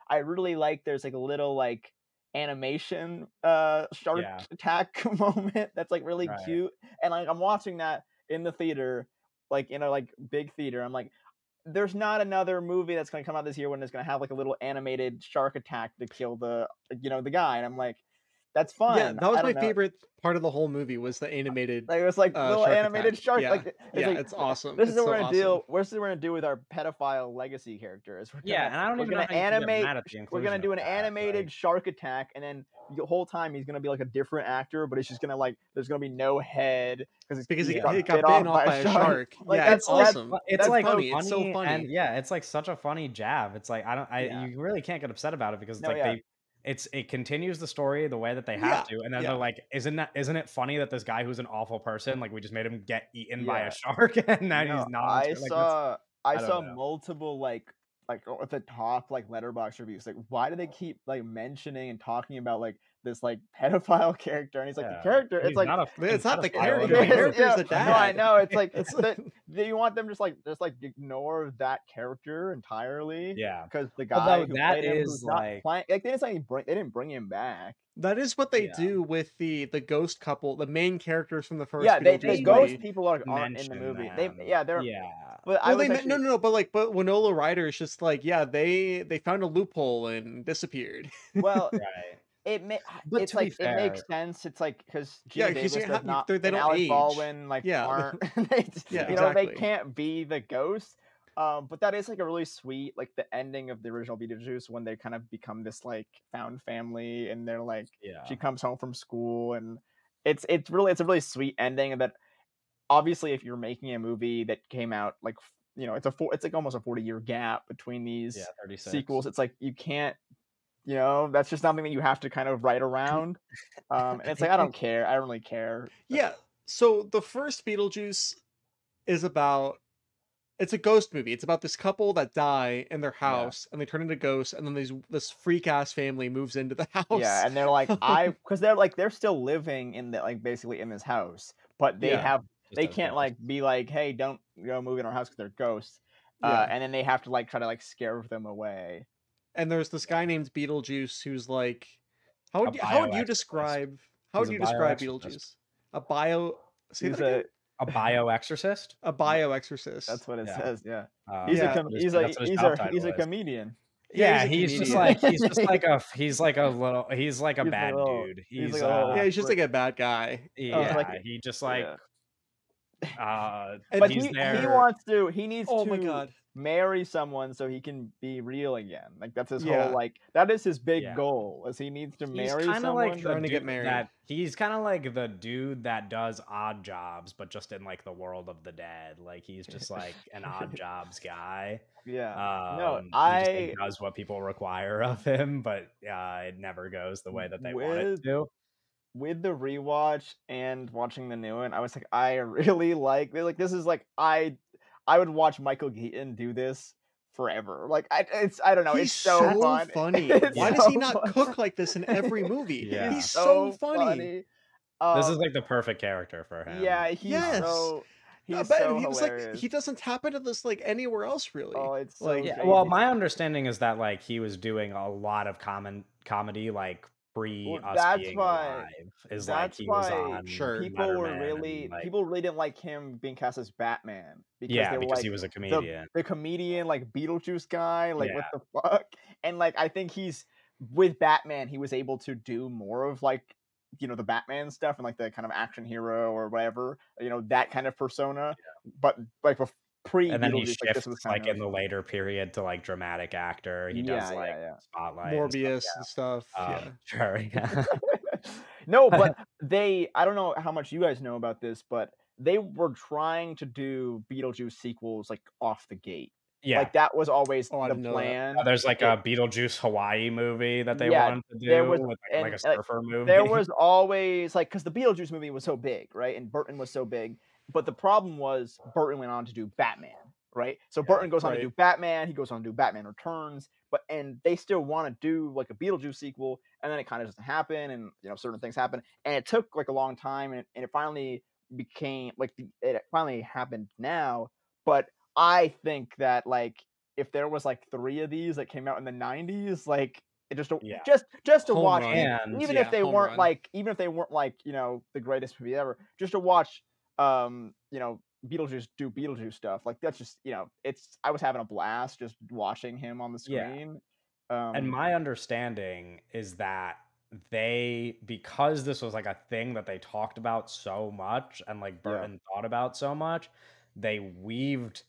I really like there's like a little like animation shark Yeah. attack moment that's like really Right. cute, and like I'm watching that in the theater, like in a like big theater. I'm like, there's not another movie that's going to come out this year when it's going to have like a little animated shark attack to kill the guy, and I'm like, that's Yeah, fun. that was I my don't know. favorite part of the whole movie was the animated Like it was like little shark animated attack. shark. Yeah. Like it's Yeah, like it's awesome. this is It's what so we're gonna awesome. do. This is what we're gonna do with our pedophile legacy characters. Yeah, and I don't even know how you can get mad at the We're inclusion gonna do of an that. animated Like, shark attack, and then the whole time he's gonna be like a different actor, but it's just gonna like there's gonna be no head because Because Yeah. he got bitten off by a shark. Like Yeah, it's that's like awesome. it's That's like funny. It's so funny, funny. and yeah, it's like such a funny jab. It's like Yeah. you really can't get upset about it because it's No, like yeah. it continues the story the way that they have Yeah, to, and then yeah. they're like, isn't it funny that this guy who's an awful person, like we just made him get eaten by Yeah. a shark and now No, he's not I like that's saw I don't know. multiple like at the top like letterbox reviews. Like, why do they keep like mentioning and talking about like this like pedophile character? And he's like the Yeah. character. It's He's like not a It's fucking not the pedophile character. in The the movie. character's yeah, the no, I dad. know. It's like It's do you want them just like ignore that character entirely? Yeah. Because the Although guy who that played him, is, who's not like playing, like they didn't bring him back. That is what they Yeah. do with the ghost couple, the main characters from the first Yeah, the Beetlejuice ghost movie. people aren't in the mention movie. them. They're Yeah. but I Well, was they actually no, but Winona Ryder is just like, yeah, they found a loophole and disappeared. well. Right. But It's to be like it makes fair, sense. It's like because Yeah, Gina 'cause Davis you does not they and don't Alec age. Baldwin like Yeah. aren't Yeah, they exactly. can't be the ghost. But that is like a really sweet like the ending of the original Beetlejuice when they kind of become this like found family and they're like yeah. she comes home from school and it's a really sweet ending. And that obviously if you're making a movie that came out like it's like almost a 40-year gap between these 36. sequels. It's like you can't. That's just something that you have to kind of write around. And it's like, I don't care. I don't really care. Yeah. So the first Beetlejuice is about It's a ghost movie. It's about this couple that die in their Yeah. house and they turn into ghosts, and then this freak ass family moves into the house. Yeah, and they're like, because they're still living in the like basically in this house, but they Yeah. Just they as can't ghosts. like be like, hey, don't move in our house because they're ghosts. Yeah. And then they have to like try to like scare them away. And there's this guy named Beetlejuice who's like, how A would you bioexorcist. describe He's a describe bioexorcist. Beetlejuice? A bio say He's that again? A bioexorcist? A bioexorcist. That's what it Yeah. says. Yeah, Yeah. he's That's what his job title he's a is. comedian. Yeah, he's he's a just comedian. he's like a bad dude. he's He's like a little- Yeah, he's just like a bad guy. yeah, like- he just like yeah. And But he's he there. he needs Oh to my god. marry someone so he can be real again. Like that's his Yeah. whole like that is his big Yeah. goal. Is he needs to He's marry kind of someone. like the Trying to get dude married. he's kind of like the dude that does odd jobs, but just in like the world of the dead. Like he's just like an odd jobs guy. Yeah. He just like, does what people require of him, but it never goes the way that they want it to. With the rewatch and watching the new one, I was like, I really like this is like I would watch Michael Keaton do this forever. Like I don't know, He's it's so fun. funny. It's Why does he so not fun. cook like this in every movie? Yeah. He's so funny. This is like the perfect character for him. Yeah, he's Yes. so I he's bet so he was hilarious. like he doesn't tap into this like anywhere else really. Oh, it's so like Yeah, crazy. well, my understanding is that like he was doing a lot of comedy like pre Well, us that's being why- alive. Is like that's he was why on Sure. people were Letterman really and, like, people really didn't like him being cast as Batman because yeah, they were because like he was a comedian. the comedian like Beetlejuice guy, like what Yeah. the fuck? And like I think he's with Batman, he was able to do more of like the Batman stuff and like the kind of action hero or whatever, that kind of persona. But like pre And then he Beetlejuice, shifts like this was kind like of in the later period to like dramatic actor. He does like Spotlight, and Morbius and stuff. Yeah. Sure, yeah. No, but I don't know how much you guys know about this, but they were trying to do Beetlejuice sequels like off the gate. Yeah. Like that was always Oh, I the didn't know that. plan. There's like a Beetlejuice Hawaii movie that they Yeah, wanted to do there was- with like a and, surfer movie. There was always like because the Beetlejuice movie was so big, right? And Burton was so big, but the problem was Burton went on to do Batman, right? So Burton goes on to right. do Batman. He goes on to do Batman Returns, and they still want to do like a Beetlejuice sequel, and then it kind of doesn't happen, and certain things happen, and it took like a long time, and it finally became like it finally happened now. But I think that like if there was like 3 of these that came out in the 90s, like it just Yeah. just to Home watch, run. And even yeah, if they home weren't run. like the greatest movie ever, just to watch Beetlejuice do Beetlejuice stuff, like that's just I was having a blast just watching him on the Yeah. screen. And my understanding is that because this was like a thing that they talked about so much and like Burton thought about so much, they weaved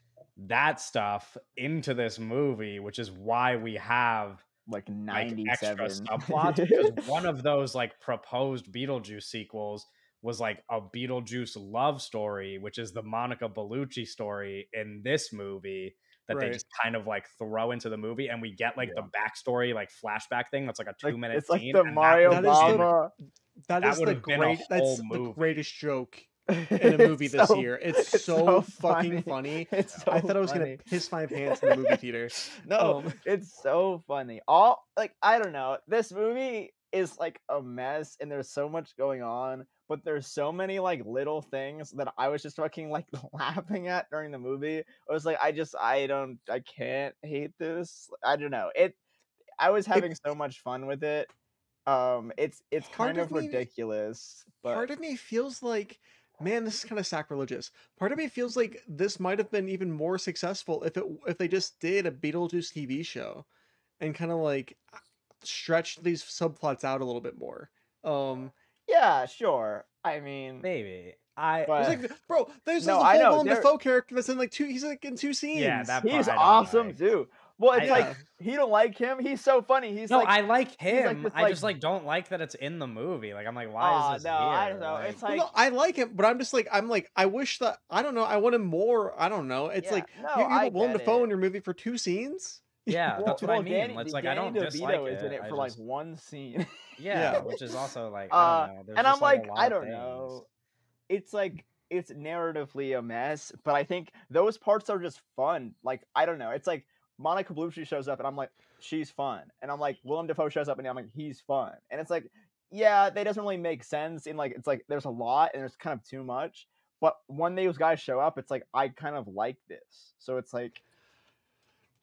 that stuff into this movie, which is why we have like like 97 extra subplots, because one of those like proposed Beetlejuice sequels was like a Beetlejuice love story, which is the Monica Bellucci story in this movie that they Right. just kind of like throw into the movie, and we get like the backstory like flashback thing that's like a 2-minute it's like scene. the and Mario That is the- Bava. That That is would the have been a great. That's whole the movie. greatest joke in a movie this so- year. It's so fucking funny. It's so I thought I was funny. gonna piss my pants in the movie theater. No, it's so funny. I don't know. This movie is like a mess, and there's so much going on, but there's so many like little things that I was just fucking like laughing at during the movie. I was like, I can't hate this. I don't know. I was having so much fun with it. It's Part kind of of me- ridiculous, but Part of me feels like, man, this is kind of sacrilegious. Part of me feels like this might have been even more successful if they just did a Beetlejuice TV show, and kind of like stretched these subplots out a little bit more. yeah, sure. I mean, Maybe but It's like, bro, there's No, a I whole know, Willem there- Dafoe character that's in like he's like in 2 scenes. Yeah, that part he's I don't awesome like. too. Well, it's Yeah. like he don't like him. He's so funny. He's No, like, I like he's like him. this, I just like- like don't like that it's in the movie. Like I'm like, why is this no, here? I don't know. Like, It's Well, like, no, I like him, but I'm like, I wish that I don't know. I wanted more. I don't know. It's Yeah, like no, you I have Willem get Dafoe it. in your movie for 2 scenes. yeah, that's what I mean. It's like I don't Danny dislike DeVito is in it. it I for like just- one scene. yeah, Yeah. which is also like I don't know. There's and just, I'm like, like, a lot I of don't things. know. It's like it's narratively a mess, but I think those parts are just fun. Like, I don't know. It's like Monica Bellucci shows up and I'm like, she's fun. And I'm like, Willem Dafoe shows up and I'm like, he's fun. And it's like, yeah, they doesn't really make sense in like, it's like there's a lot and there's kind of too much. But when those guys show up, it's like I kind of like this. So it's like,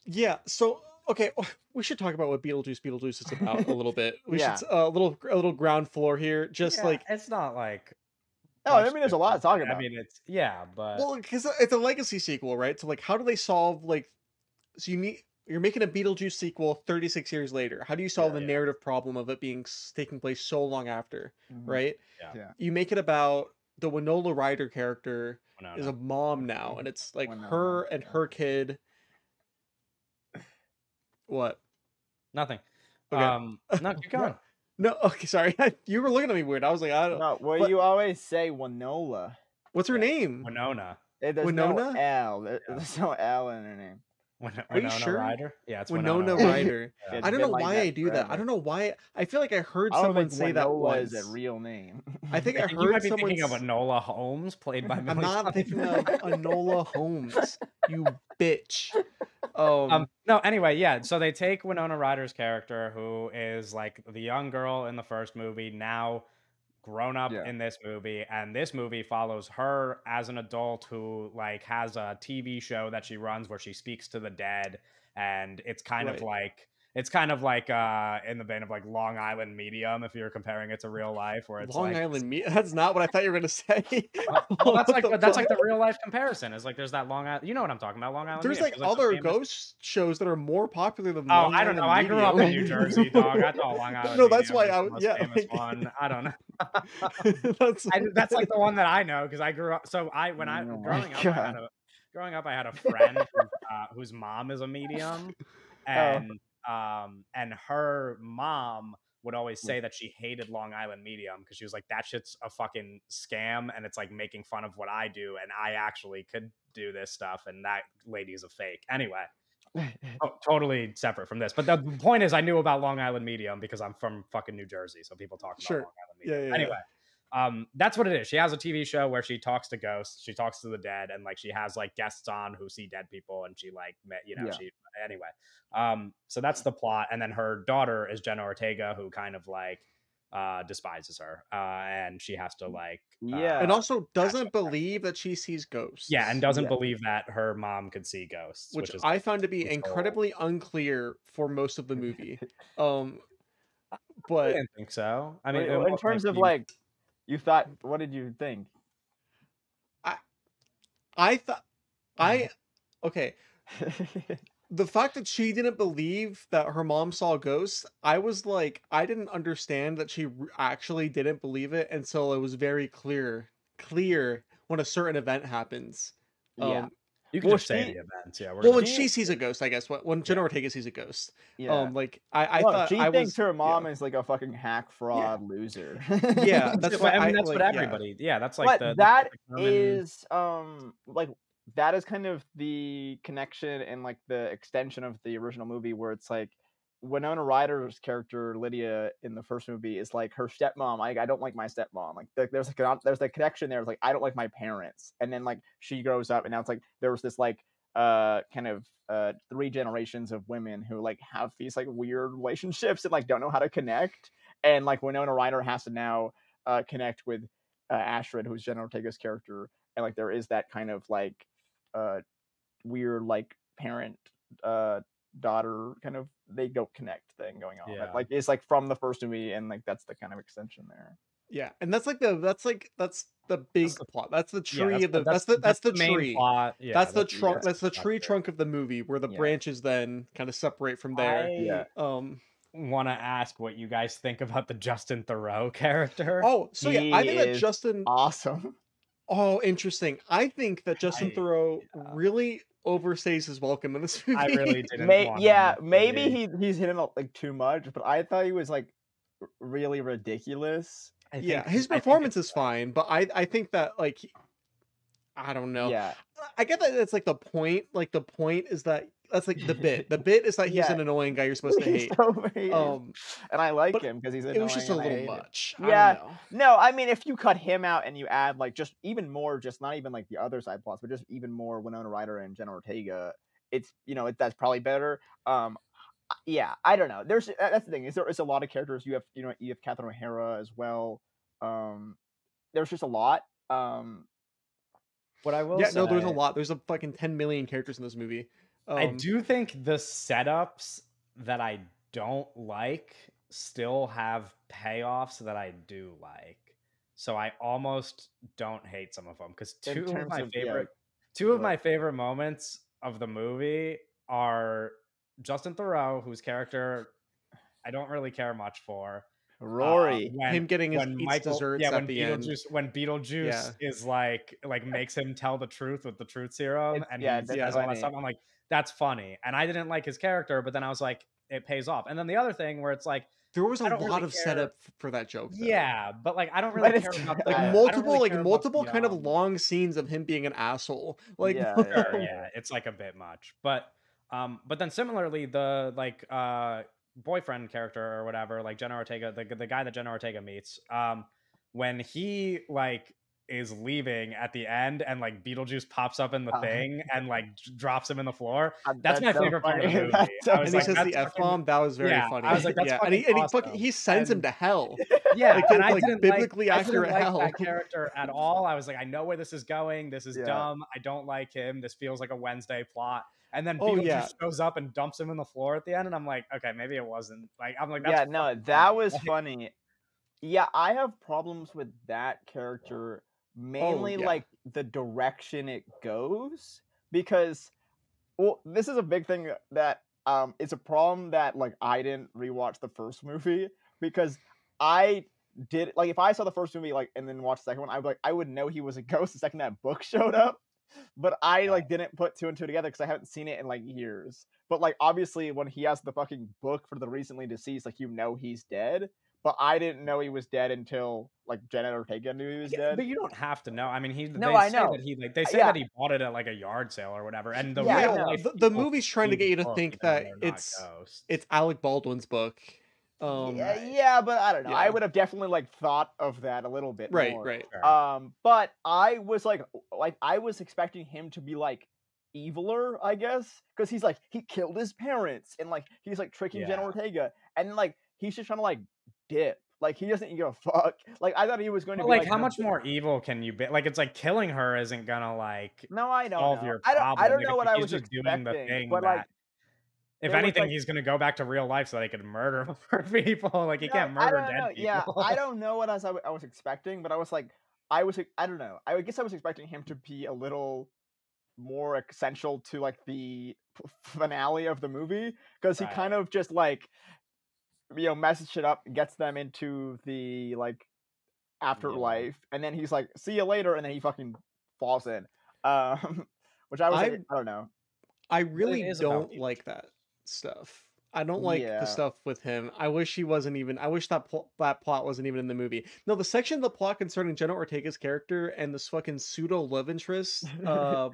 Yeah. So okay, we should talk about what Beetlejuice is about a little bit. We yeah. should a little ground floor here. Just Yeah, like it's not like No, I much mean, there's a lot to talk different. I about. mean, it's but well, because it's a legacy sequel, right? So like, how do they solve like? So you're making a Beetlejuice sequel 36 years later. How do you solve Yeah. the narrative problem of it being taking place so long after, Mhm. right? Yeah. You make it about the Winona Ryder character is a Winona. mom now, and it's like Winona, her and yeah. her kid. What? Nothing. Okay. No, keep going. No, okay, sorry. You were looking at me weird. I was like, I don't. No, well, But you always say Winola. what's her Yeah. name? Winona. There's Winona? no L. There's no L in her name. Are you Winona sure? Ryder? Yeah, it's Winona Winona Ryder. Yeah. I don't been know like why that I do that. I forever. don't know why. I feel like I heard I don't someone think say that Winola once. is a real name. I think I You heard might be someone. thinking of Enola Holmes, played by I'm Millie not Bobby thinking Brown. of Enola Holmes. You bitch. Um. No, anyway, yeah. So they take Winona Ryder's character, who is like the young girl in the first movie, now grown up Yeah. in this movie, and this movie follows her as an adult who like has a TV show that she runs where she speaks to the dead, and it's kind of Right. like in the vein of like Long Island Medium, if you're comparing it to real life, where it's Long like Island Meat. That's not what I thought you were gonna say. well, that's What the like fuck? the real life comparison. Is like there's that Long Island, you know what I'm talking about, Long Island There's Medium. like Feels like the other famous. ghost shows that are more popular than Oh, Long I don't know. Island I grew up in New Medium. Jersey, dog. I thought Long Island No, that's Medium why was the most yeah, famous like, one. I don't know. that's That's like the one that I know because I grew up. So Oh growing my up, God. I had a friend whose mom is a medium, Oh. and her mom would always say that she hated Long Island Medium because she was like, that shit's a fucking scam and it's like making fun of what I do, and I actually could do this stuff, and that lady is a fake. Anyway, totally separate from this. But the point is, I knew about Long Island Medium because I'm from fucking New Jersey, so people talk about Sure. Long Island Medium. Yeah, yeah, Anyway, that's what it is. She has a TV show where she talks to ghosts, she talks to the dead, and like she has like guests on who see dead people, and she like Yeah. she anyway. So that's the plot, and then her daughter is Jenna Ortega, who kind of like despises her, and she has to like Yeah. and also doesn't believe that she sees ghosts. yeah, and doesn't Yeah. believe that her mom could see ghosts, which which is I found to be control. incredibly unclear for most of the movie. I But didn't think so. I mean, Wait, it in was terms of you- like, you thought, what did you think? I thought okay. The fact that she didn't believe that her mom saw ghosts, I was like, I didn't understand that she actually didn't believe it until it was very clear when a certain event happens. Yeah. you can well, just say she- the events. Yeah, Well, when She- she sees a ghost, I guess when Jenna Ortega sees a ghost. Yeah. Like I Well, thought she I thinks was her mom yeah. is like a fucking hack fraud loser. Yeah, that's why I mean, I that's like, what yeah. everybody. Yeah, that's like But the that common- is like that is kind of the connection and like the extension of the original movie, where it's like Winona Ryder's character Lydia in the first movie is like her stepmom. I don't like my stepmom. Like there's a connection there. It's like I don't like my parents, and then like she grows up, and now it's like there's this like kind of 3 generations of women who like have these like weird relationships and like don't know how to connect, and like Winona Ryder has to now connect with Astrid, who's Jenna Ortega's character, and like there is that kind of like weird like parent daughter kind of they don't connect thing going on. Yeah. Like it's like from the first movie, and like that's the kind of extension there. Yeah, and that's the big plot. That's the tree yeah, of the that's the main tree. plot. Yeah, That's the trunk. that's That's the not tree there. trunk of the movie where the Yeah. branches then kind of separate from there. Yeah. Want to ask what you guys think about the Justin Theroux character. Oh, so yeah, I He think that is Justin. Awesome. Oh, interesting. I think that Justin Theroux really overstays his welcome in this movie. I really didn't. want him Yeah, in the maybe movie. he's hitting like too much, but I thought he was like really ridiculous. Yeah, his performance is fine, but I think that like I don't know. Yeah. I get that it's like the point. Like the point is that that's like the bit. The bit is that he's Yeah, an annoying guy you're supposed to he's hate. so hated, Um, and I like but him because he's it was just annoying a and I little hate him. much. I don't Yeah, know. no, I mean, if you cut him out and you add like just even more, just not even like the other side plots, but just even more Winona Ryder and Jenna Ortega, it's that's probably better. Yeah, I don't know. That's the thing. It's a lot of characters. You have Catherine O'Hara as well. Um, there's just a lot. Um, What I will Yeah, no, there's a say, lot. There's a fucking 10 million characters in this movie. I Um, do think the setups that I don't like still have payoffs that I do like. So I almost don't hate some of them because in two of terms my of favorite two of what my favorite moments of the movie are Justin Theroux, whose character I don't really care much for. Rory. When him getting his when eats Michael desserts yeah, at the end. when Beetlejuice Yeah. is like makes him tell the truth with the truth serum and he That's says all that funny. stuff. I'm like, that's funny. And I didn't like his character, but then I was like, it pays off. And then the other thing where it's like, There was a I don't lot really of care. setup for that joke though. Yeah, but like I don't really But it's care about Like I the don't know. I don't really care about multiple the kind of long scenes of him being an asshole. Like sure, Yeah. yeah, it's like a bit much. But then similarly, the boyfriend character or whatever, like Jenna Ortega, the guy that Jenna Ortega meets, when he like is leaving at the end and like Beetlejuice pops up in the Uh, thing and like drops him in the floor. That's that's my so favorite part of funny. the movie. That's so I was and he like, says funny. the that's F fucking bomb, that was very yeah. funny. I was like, that's Yeah. fucking And awesome. he sends him And to hell. yeah, Like and I like didn't biblically I didn't accurate like hell. that character at all. I was like, I know where this is going. This is Yeah. dumb. I don't like him. This feels like a Wednesday plot. And then Oh yeah. Beetlejuice shows up and dumps him in the floor at the end, and I'm like, okay, maybe it wasn't. Like, I'm like, that's Yeah, no, fucking funny. that was Like, funny. Yeah, I have problems with that character, Oh mainly yeah. like the direction it goes because well, this is a big thing that it's a problem that like I didn't rewatch the first movie because I did like if I saw the first movie like and then watched the second one, I would know he was a ghost the second that book showed up. But I like didn't put two and two together because I haven't seen it in like years. But like obviously when he has the fucking book for the recently deceased, like he's dead. But I didn't know he was dead until like Jenna Ortega knew he was yeah, dead. but you don't have to know. I mean, No, they I say know. that they say Yeah, that he bought it at like a yard sale or whatever. And the yeah, Yeah, real no. life the people movie's trying to read get the you to book, think even when that they're not ghosts. it's Alec Baldwin's book. Yeah, Right. yeah, but I don't know. I Yeah. would have definitely like thought of that a little bit Right, more. right. Sure. But I was like I was expecting him to be like eviler, I guess, because he's like he killed his parents and like he's like tricking Jenna Yeah. Ortega, and like he's just trying to like dip. Like he doesn't give a fuck. Like I thought he was going to But be like, like how much more evil can you be? Like, it's like killing her isn't gonna like No, I don't solve know. your I problem. don't Like, know what if I he's was just doing the expecting, thing but like that, if there was anything, like he's gonna go back to real life so that he could murder more people. Like, he no, can't I murder don't dead know. Yeah, I people. don't know what I was expecting, but I was like, I don't know. I guess I was expecting him to be a little more essential to like the finale of the movie because he Right. kind of just like messes shit up, gets them into the like Yeah. afterlife, and then he's like, "See you later," and then he fucking falls in. Which I was like, I I don't know. I But it really is about don't like that stuff. I don't like the Yeah, stuff with him. I wish he wasn't even. I wish that plot wasn't even in the movie. No, the section of the plot concerning Jenna Ortega's character and this fucking pseudo love interest,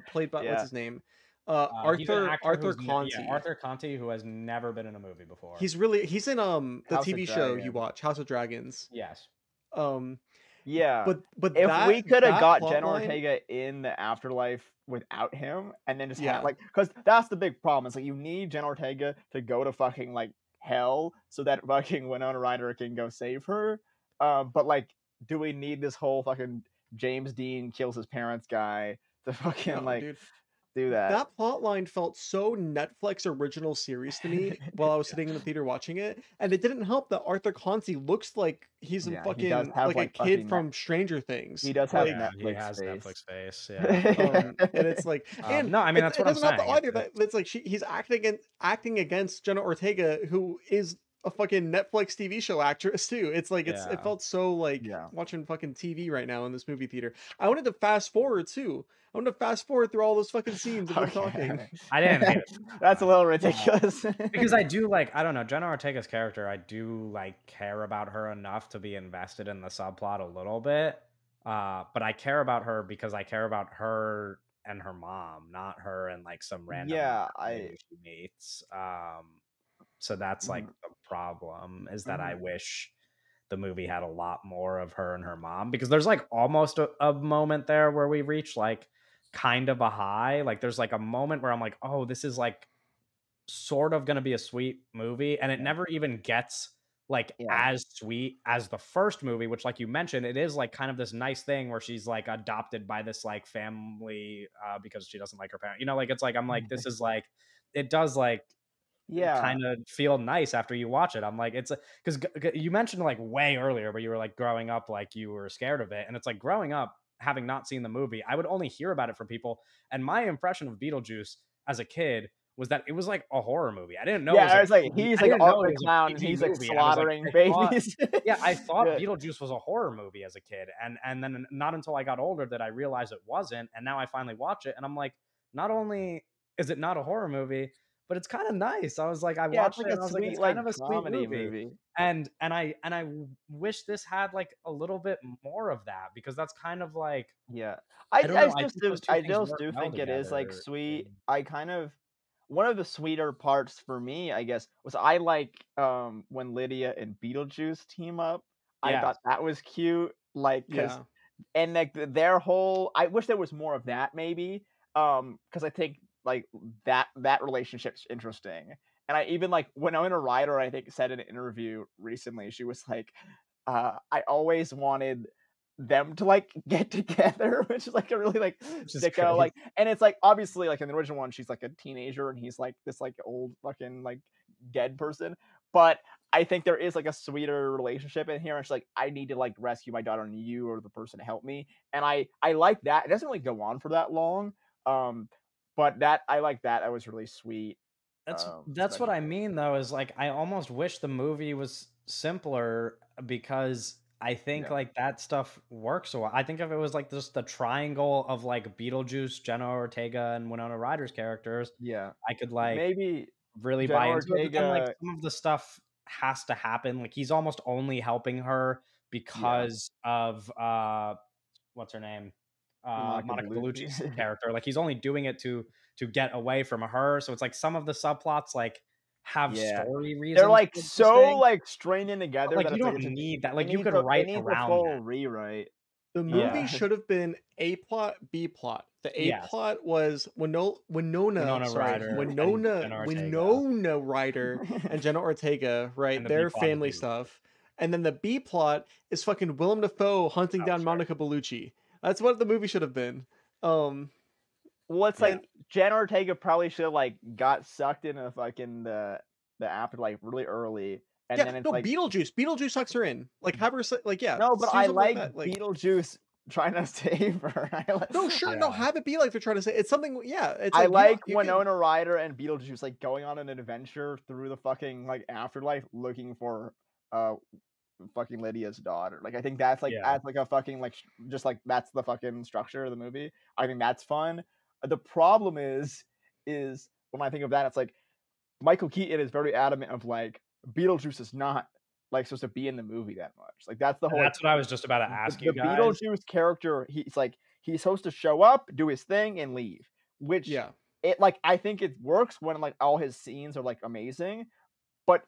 played by what's yeah. his name, He's an actor Arthur who's yeah, Conti. Arthur Conti, who has never been in a movie before. He's in the House of TV show you Dragon. watch, House of Dragons. Yes. Um, Yeah. but If we could have that got plot Jenna line, Ortega in the afterlife without him, and then just had yeah, like, because that's the big problem. It's like you need Jenna Ortega to go to fucking like hell so that fucking Winona Ryder can go save her. But like, do we need this whole fucking James Dean kills his parents guy to fucking no, like dude. do that? That plot line felt so Netflix original series to me while I was Yeah. sitting in the theater watching it, and it didn't help that Arthur Conti looks like he's a Yeah, he does fucking have like a like kid fucking from Stranger Things. he does have Like, Yeah, he Netflix has face. Netflix face. Yeah. and it's like, and No, I mean, that's it what I'm doesn't help that saying. either that it's like he's acting against Jenna Ortega, who is a fucking Netflix TV show actress too. It's like it Yeah. felt so like Yeah. watching fucking TV right now in this movie theater. I wanted to fast forward too. I wanted to fast forward through all those fucking scenes of them talking. I didn't hate it. That's a little ridiculous. Because I do like, I don't know, Jenna Ortega's character, I do like care about her enough to be invested in the subplot a little bit. But I care about her because I care about her and her mom, not her and like some random Yeah, lady she meets. So that's like mhm, the problem, is that I mhm. wish the movie had a lot more of her and her mom, because there's like almost a moment there where we reach like kind of a high. Like there's like a moment where I'm like, oh, this is like sort of going to be a sweet movie, and it Yeah, never even gets like yeah, as sweet as the first movie, which, like you mentioned, it is like kind of this nice thing where she's like adopted by this like family because she doesn't like her parent, like it's like, I'm like, this is like, it does like yeah, kind of feel nice after you watch it. I'm like, it's because you mentioned like way earlier where you were like growing up, like you were scared of it. And it's like growing up, having not seen the movie, I would only hear about it from people. And my impression of Beetlejuice as a kid was that it was like a horror movie. I didn't know it yeah. was I a was like, PG. he's I like didn't Art know it the was a Clown, and PG he's like movie. I was like, slaughtering I thought, babies. yeah, I thought Yeah, Beetlejuice was a horror movie as a kid. And then not until I got older that I realized it wasn't. And now I finally watch it and I'm like, not only is it not a horror movie, but it's kind of nice. I was like, I yeah. It's watched like it a and I was like, sweet it's kind like of a sweet comedy movie. movie. And I wish this had like a little bit more of that, because that's kind of like, Yeah. I don't know. I think those two I things just work do well think it is like together. sweet. I kind of one of the sweeter parts for me, I guess, was I like when Lydia and Beetlejuice team up. I Yeah, thought that was cute. Like, cause Yeah. and like their whole I wish there was more of that maybe. Because I think like that relationship's interesting. And I even like Winona Ryder, I think, said in an interview recently, she was like, I always wanted them to like get together, which is like a really like which is sicko, great. like, and it's like obviously like in the original one, she's like a teenager and he's like this like old fucking like dead person. But I think there is like a sweeter relationship in here. And she's like, I need to like rescue my daughter, and you are the person to help me. And I like that. It doesn't really go on for that long. Um, but that I like that. That was really sweet. That's what Especially I mean though, is like I almost wish the movie was simpler, because I think yeah, like that stuff works so well. I think if it was like just the triangle of like Beetlejuice, Jenna Ortega, and Winona Ryder's characters, yeah. I could like Maybe really Jenna buy into it. But then like Ortega. some of the stuff has to happen. Like he's almost only helping her Yeah, because of what's her name? Monica Monica Bellucci. Bellucci's character. Like he's only doing it to get away from her. So it's like some of the subplots like have Yeah. story They're, reasons like, for so, existing, like, strained in but together like that you it's like don't need that. Like you could it write needs a around that. full rewrite. The Yeah. movie should have been A plot, B plot. The A Yes. plot was Winona, Winona sorry, Ryder and Winona, Jenna Ortega, Winona Ryder and Jenna Ortega, and right? the B Their plot is family Beetlejuice. stuff. And then the B plot is fucking Willem Dafoe hunting Oh, down sure. Monica Bellucci. That's what the movie should have been. Um, Well, it's Yeah. and like Jenna Ortega probably should've, like, got sucked into fucking the afterlife really early, and yeah, then it's no, like Beetlejuice sucks her in. Like have her like yeah, no, but do I something like like that. Like Beetlejuice trying to save her. no, sure, no, Yeah. have it be like they're trying to say it's something. Yeah, it's I like you don't like you can. Winona Ryder and Beetlejuice, like, going on an adventure through the fucking, like, afterlife looking for, uh fucking Lydia's daughter. Like, I think Yeah. that's like a fucking like just like that's the fucking structure of the movie. I think that's fun. The problem is when I think of that, it's like Michael Keaton is very adamant of like Beetlejuice is not like supposed to be in the movie that much. Like that's the And whole like that's what I was just about to ask the you guys. Beetlejuice character. He's like he's supposed to show up, do his thing, and leave. Which Yeah, it like I think it works when like all his scenes are like amazing, but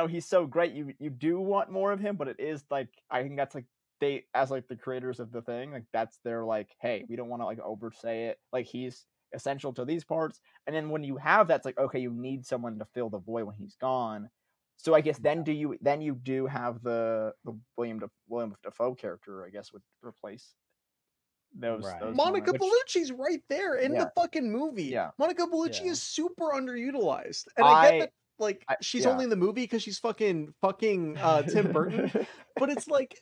he's so great. You do want more of him, but it is like I think that's like they as like the creators of the thing, like that's their like, hey, we don't want to like oversay it. Like he's essential to these parts, and then when you have that's like okay, you need someone to fill the void when he's gone. So I guess then you do have the William Dafoe character. I guess would replace Right. those Monica moments. Which Bellucci's right there in the Yeah, fucking movie. yeah. Monica Bellucci yeah. is super underutilized. And I get I that like she's yeah. only in the movie because she's fucking Tim Burton, but it's like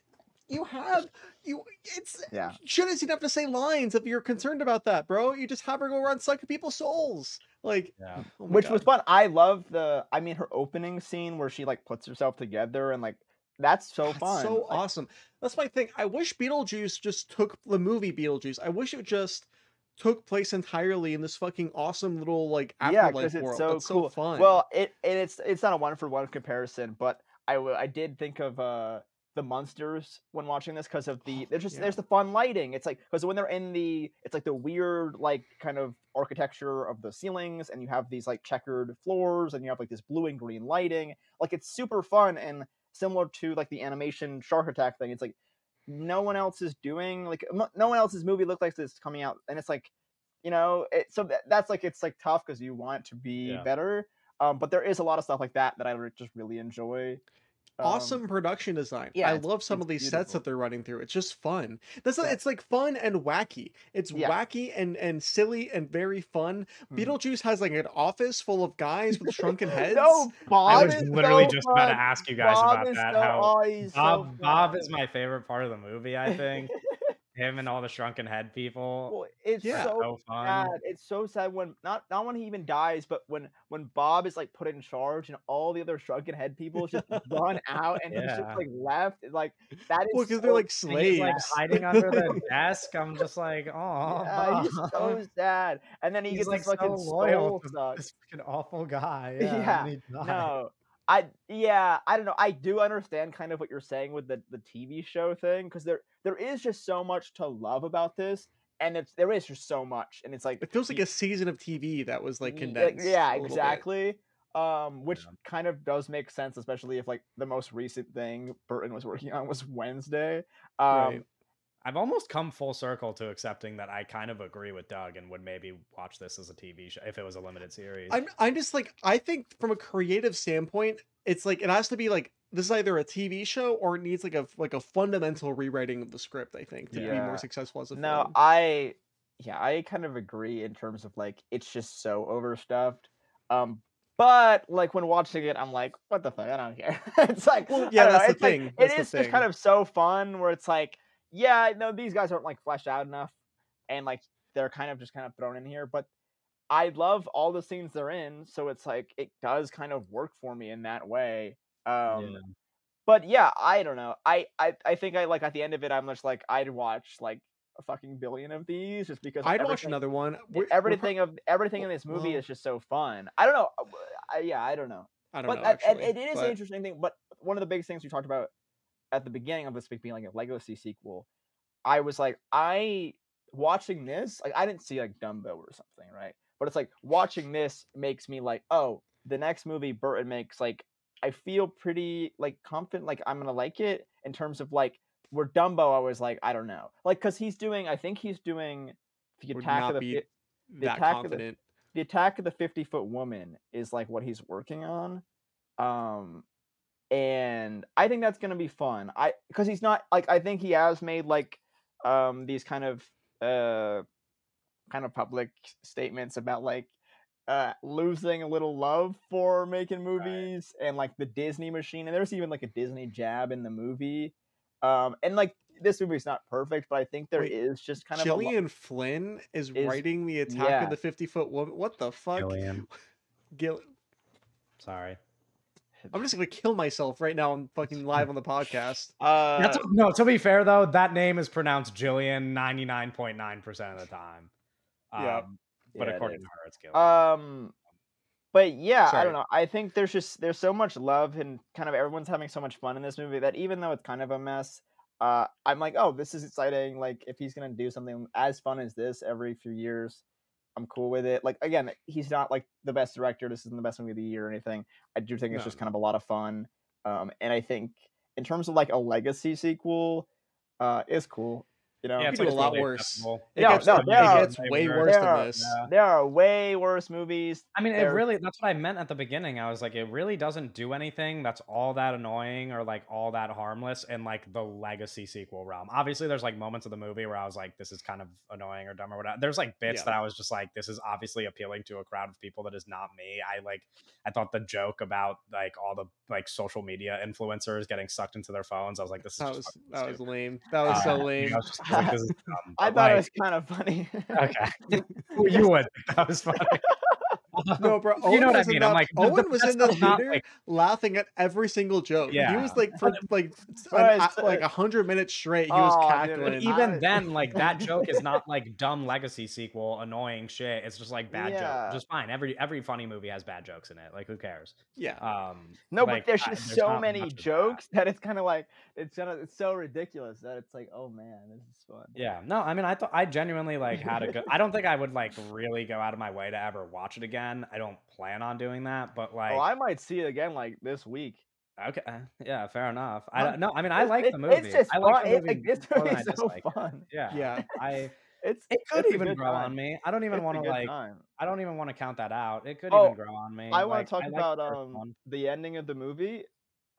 you have you it's Yeah. shouldn't even have to say lines if you're concerned about that, bro. You just have her go around sucking people's souls. Like, Yeah. oh my Which was god. fun. I love I mean, her opening scene where she like puts herself together and like that's so That's fun. so Like, awesome. That's my thing. I wish Beetlejuice just took the movie Beetlejuice. I wish it just took place entirely in this fucking awesome little like yeah, because afterlife it's world. so That's so cool. fun. Well, it's not a one for one comparison, but I did think of the monsters when watching this because of the there's Yeah. the fun lighting. It's like because when they're in it's like the weird like kind of architecture of the ceilings, and you have these like checkered floors, and you have like this blue and green lighting. Like it's super fun and similar to like the animation Shark Attack thing. It's like no one else is doing like no one else's movie looked like this coming out, and it's like so that's like it's like tough because you want it to be better. But there is a lot of stuff like that I just really enjoy. Awesome production design. Yeah, I love some of these sets that they're running through. It's just fun. It's like fun and wacky. It's wacky and silly and very fun. Beetlejuice has like an office full of guys with shrunken heads. No, Bob I was is literally so just fun. about to ask you guys Bob about is that. so, How he's Bob so Bob fun. is my favorite part of the movie, I think. Him and all the shrunken head people. Well, it's so fun. sad. It's so sad when not when he even dies, but when Bob is like put in charge and all the other shrunken head people just run out and he's just like left. Like that is because they're like slaves. He's like hiding under the desk. I'm just like, oh, yeah, he's so sad. And then he he's gets like this fucking so loyal soul to sucked. this fucking awful guy. Yeah, no. I don't know. I do understand kind of what you're saying with the TV show thing, because there is just so much to love about this, and there is just so much, and it's like it feels like a season of TV that was like condensed. Yeah, exactly. Which kind of does make sense, especially if like the most recent thing Burton was working on was Wednesday. Right. I've almost come full circle to accepting that I kind of agree with Doug and would maybe watch this as a TV show if it was a limited series. I'm just like, I think from a creative standpoint, it's like it has to be like this is either a TV show or it needs like a fundamental rewriting of the script, I think, to be more successful as a film. I kind of agree in terms of like it's just so overstuffed. But like when watching it, I'm like, what the fuck? I don't care. It's like, well, yeah, that's the thing. It is just kind of so fun where it's like, yeah, no, these guys aren't like fleshed out enough, and like they're kind of thrown in here. But I love all the scenes they're in, so it's like it does kind of work for me in that way. But yeah, I don't know. I think I like at the end of it, I'm just like I'd watch like a fucking billion of these just because I'd watch another one. Everything in this movie is just so fun. I don't know. I don't know. It is an interesting thing. But one of the biggest things we talked about at the beginning of this week being like a legacy sequel, I was like, watching this, like I didn't see like Dumbo or something, right? But it's like watching this makes me like, oh, the next movie Burton makes, like I feel pretty like confident, like I'm gonna like it in terms of like where Dumbo, I was like, I don't know, like because I think he's doing the attack of the attack of the 50-foot woman is like what he's working on. And I think that's gonna be fun. Because he's not like I think he has made like these kind of public statements about like losing a little love for making movies and like the Disney machine, and there's even like a Disney jab in the movie. And like this movie's not perfect, but I think there is just kind of Gillian Flynn is writing the attack of the 50-foot woman. What the fuck? Sorry. I'm just gonna kill myself right now. I'm fucking live on the podcast. No, to be fair though, that name is pronounced Jillian 99.9% of the time. But according to her, it's Gillian. But yeah, I don't know. I think there's so much love and kind of everyone's having so much fun in this movie that even though it's kind of a mess, I'm like, oh, this is exciting. Like if he's gonna do something as fun as this every few years, I'm cool with it. Like again, he's not like the best director. This isn't the best movie of the year or anything. I do think it's just kind of a lot of fun. And I think in terms of like a legacy sequel, it's cool. You know, you do a lot worse. It gets way worse than this. There are way worse movies. I mean, that's what I meant at the beginning. I was like, it really doesn't do anything that's all that annoying or like all that harmless in like the legacy sequel realm. Obviously, there's like moments of the movie where I was like, this is kind of annoying or dumb or whatever. There's like bits that I was just like, this is obviously appealing to a crowd of people that is not me. I thought the joke about like all the like social media influencers getting sucked into their phones, I was like, this is that was lame. That was so lame. Like, this is dumb. I thought it was kind of funny. Okay. You would. That was funny. No, bro. You know Owen what I was in mean? I'm that. like, Owen was that in the stuff's not theater like, laughing at every single joke. He was yeah. like But for like Right, like 100 minutes straight. He was oh, dude, But cackling. even then, like that joke is not like dumb legacy sequel, annoying shit. It's just like bad joke. yeah. Just fine. Every funny movie has bad jokes in it. Like who cares? Yeah. No, but Like there's just there's so not many much of that. jokes that it's kind of like it's so ridiculous that it's like, oh man, this is fun. Yeah. No, I mean I thought I genuinely like had a good I don't think I would like really go out of my way to ever watch it again. I don't plan on doing that, but Oh, like I might see it again like this week. okay, yeah, fair enough. I Um, don't know. I mean I like the it's movie. just I like fun. the It, movie like this more than movie I is so dislike it. fun. Yeah. Yeah. I It's It could it's a even good grow on time. me. I don't even It's a wanna, good like time. I don't even wanna count that out. It could even Oh, grow on me. I want Like, to talk I liked about the first one. the ending of the movie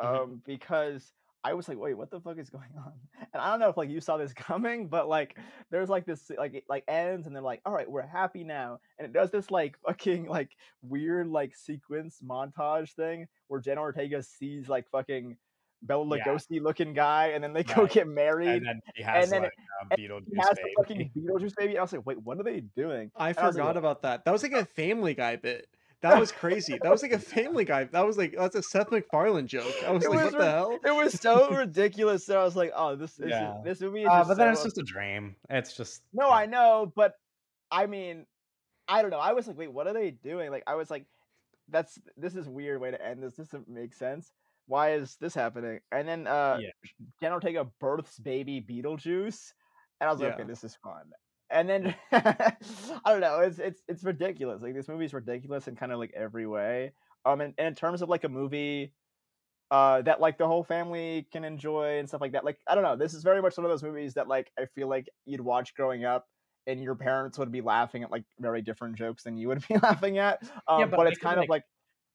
Mhm. because I was like, wait, what the fuck is going on? And I don't know if like you saw this coming, but like there's like this like it like ends and they're like, all right, we're happy now, and it does this like fucking like weird like sequence montage thing where Jenna Ortega sees like fucking Bela Yeah, Lugosi looking guy, and then they go right. get And married, then he and has, then like, it, a and he Beetlejuice has the fucking baby. Beetlejuice baby. I was like, wait, what are they doing? I And I was like, forgot about that. That was like a Family Guy bit. That was crazy. That was like a Family Guy. That was like that's a Seth MacFarlane joke. I was It like, was what the hell? it was so ridiculous that I was like, "Oh, Yeah. this movie is just But then it's so." just a dream. It's just No, yeah. I know, but I mean, I don't know. I was like, "Wait, what are they doing?" Like, I was like, this is a weird way to end this. This doesn't make sense. Why is this happening?" And then Yeah. Jenna Ortega births baby Beetlejuice, and I was like, "Okay, Yeah. this is fun." And then I don't know. It's ridiculous. Like this movie's ridiculous in kind of like every way. And in terms of like a movie that like the whole family can enjoy and stuff like that. Like I don't know, this is very much one of those movies that like I feel like you'd watch growing up, and your parents would be laughing at like very different jokes than you would be laughing at. Yeah, but But I it's could, kind of like like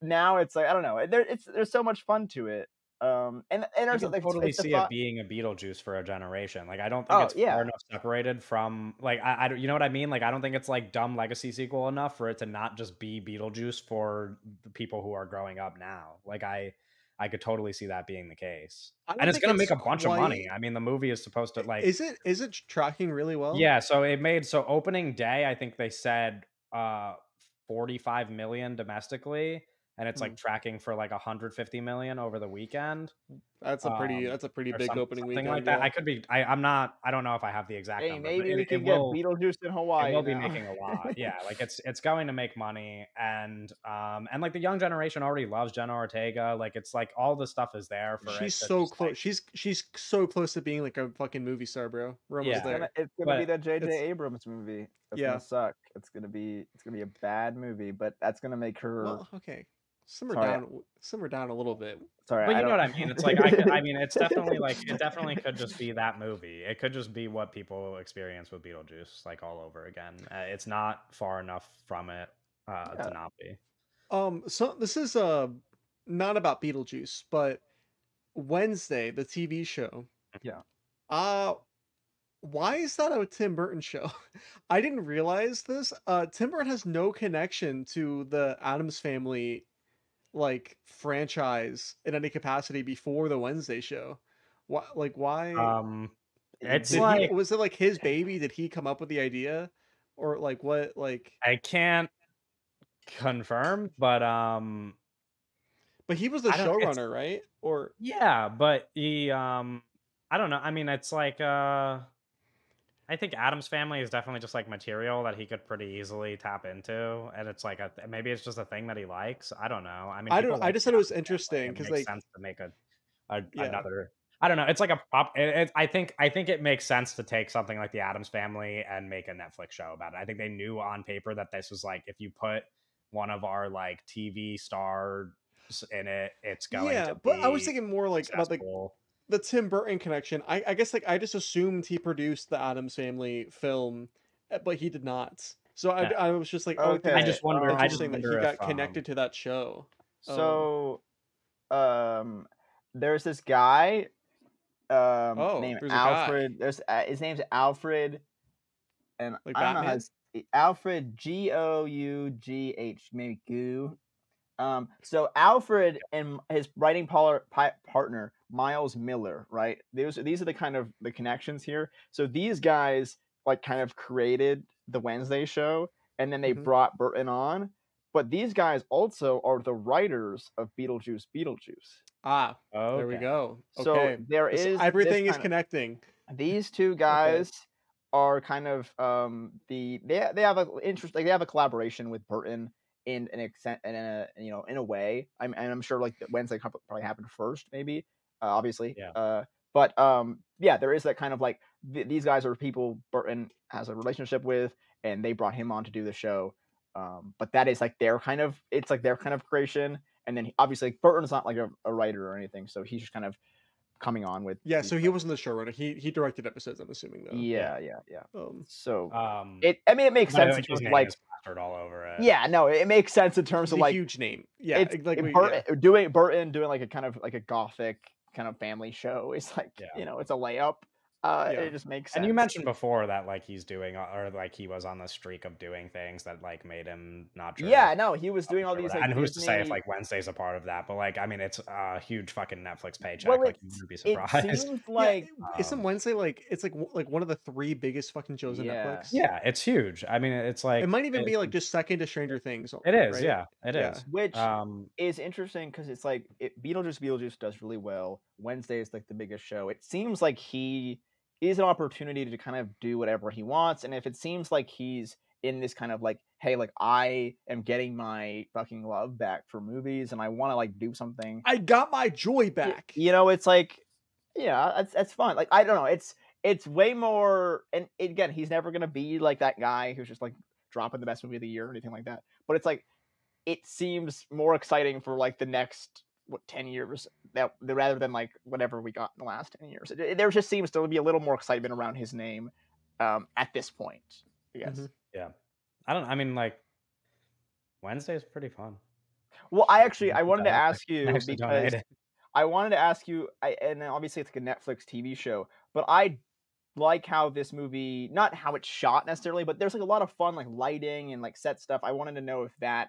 now it's like I don't know, there's so much fun to it. And I there's could like totally it's the see it thought. being a Beetlejuice for a generation. Like, I don't think Oh it's far yeah, enough separated from like I don't you know what I mean? Like, I don't think it's like dumb legacy sequel enough for it to not just be Beetlejuice for the people who are growing up now. Like, I could totally see that being the case. I And don't it's think gonna it's make a bunch of money. quite. I mean, the movie is supposed to like Is it tracking really well? yeah, so it made so opening day, I think they said 45 million domestically, and it's Hmm. like tracking for like 150 million over the weekend. That's a pretty Or big opening something like weekend. that. Yeah. I could be I'm not I don't know if I have the exact hey, number, but maybe we it can get will Beetlejuice in it Hawaii will be now. making a lot. Yeah, like it's going to make money and like the young generation already loves Jenna Ortega. Like it's like all the stuff is there for it She's to so just like close. She's so close to being like a fucking movie star, bro. We're almost yeah. there. It's gonna be But the J.J. It's Abrams movie. It's gonna yeah. suck. It's gonna be a bad movie, but that's gonna make her. Well, okay. Sorry, Simmer down a little bit. sorry, but I you know don't. what I mean? It's like I mean it's definitely like it definitely could just be that movie. It could just be what people experience with Beetlejuice like all over again. It's not far enough from it to Yeah, not be. So this is not about Beetlejuice, but Wednesday, the TV show. yeah. Uh why is that a Tim Burton show? I didn't realize this. Tim Burton has no connection to the Addams Family like franchise in any capacity before the Wednesday show. Why Um it's D- did he like was it like his baby? Did he come up with the idea? Or like what like I can't confirm, but he was the I don't it's showrunner, right? Or yeah, but he I don't know. I mean, it's like I think Adam's Family is definitely just like material that he could pretty easily tap into, and it's like maybe it's just a thing that he likes. I don't know. I mean, I don't people I like just the thought it was Addams Family. interesting It because makes like sense to make yeah. another. I don't know. It's like a pop. I think it makes sense to take something like the Adams Family and make a Netflix show about it. I think they knew on paper that this was like if you put one of our like TV stars in it, it's going Yeah, to but I was be thinking more like about successful. the Tim Burton connection. I guess like I just assumed he produced the Addams Family film, but he did not. So No, I was just like, oh, I think I it's Okay. just wonder. I just interesting that he wonder if got connected to that show. Um, So um, there's this guy oh, named there's a guy Alfred. There's his name's Alfred, and like I don't know how Batman. it's Alfred Gough, maybe Goo. So Alfred and his writing partner Miles Miller, right? These are the kind of the connections here. So these guys like kind of created the Wednesday show, and then they Hmm. brought Burton on. but these guys also are the writers of Beetlejuice Beetlejuice. Ah, there we Okay. go. So Okay. there This is this everything is kind of connecting. these two Okay. guys are kind of they have a interest, like they have a collaboration with Burton in an extent and in a, you know, in a way. I'm sure like the Wednesday probably happened first, maybe, obviously. Yeah. But yeah, there is that kind of like these guys are people Burton has a relationship with, and they brought him on to do the show. But that is like their kind of, it's like their kind of creation. And then obviously like, Burton's not like a writer or anything, so he's just kind of coming on with Yeah, these so he guys. wasn't the showrunner. He directed episodes, I'm assuming though. Yeah. Yeah. Um So Um, it, I mean, it makes but sense in like his terms of name like, is plastered all over it. yeah, no, it makes sense in terms he's of a like huge name. Yeah, it's like we yeah. Burton doing like a kind of like a gothic kind of family show. It's like, Yeah. you know, it's a layup. Yeah. It just makes And you sense. mentioned before that like he's doing or like he was on the streak of doing things that like made him not sure. Yeah, no, he was Not doing all sure these what- like and who's to say if Disney. like Wednesday's a part of that? But like, I mean, it's a huge fucking Netflix paycheck. Well, Like, you wouldn't be it surprised. seems Yeah, like isn't Um, Wednesday like it's like one of the 3 biggest fucking shows on yeah, Netflix? yeah, it's huge. I mean, it's It like might even be like just second to Stranger Things, it is. right? Yeah, it Yeah. is. which is interesting because it's like Beetlejuice does really well. Wednesday is like the biggest show. It seems like he is an opportunity to kind of do whatever he wants, and if it seems like he's in this kind of like, hey, like I am getting my fucking love back for movies, and I want to like do something. I got my joy back. You know, it's like, yeah, that's fun. Like I don't know, it's way more. And again, he's never gonna be like that guy who's just like dropping the best movie of the year or anything like that. But it's like it seems more exciting for like the next 10 years that rather than like whatever we got in the last 10 years. There just seems to be a little more excitement around his name at this point, I guess. Mhm. Yeah, I mean, like Wednesday's pretty fun. Well, I wanted to I ask you actually don't because hate it. I wanted to ask you, and then obviously it's like a Netflix TV show, but I like how this movie, not how it's shot necessarily, but there's like a lot of fun like lighting and like set stuff. I wanted to know if that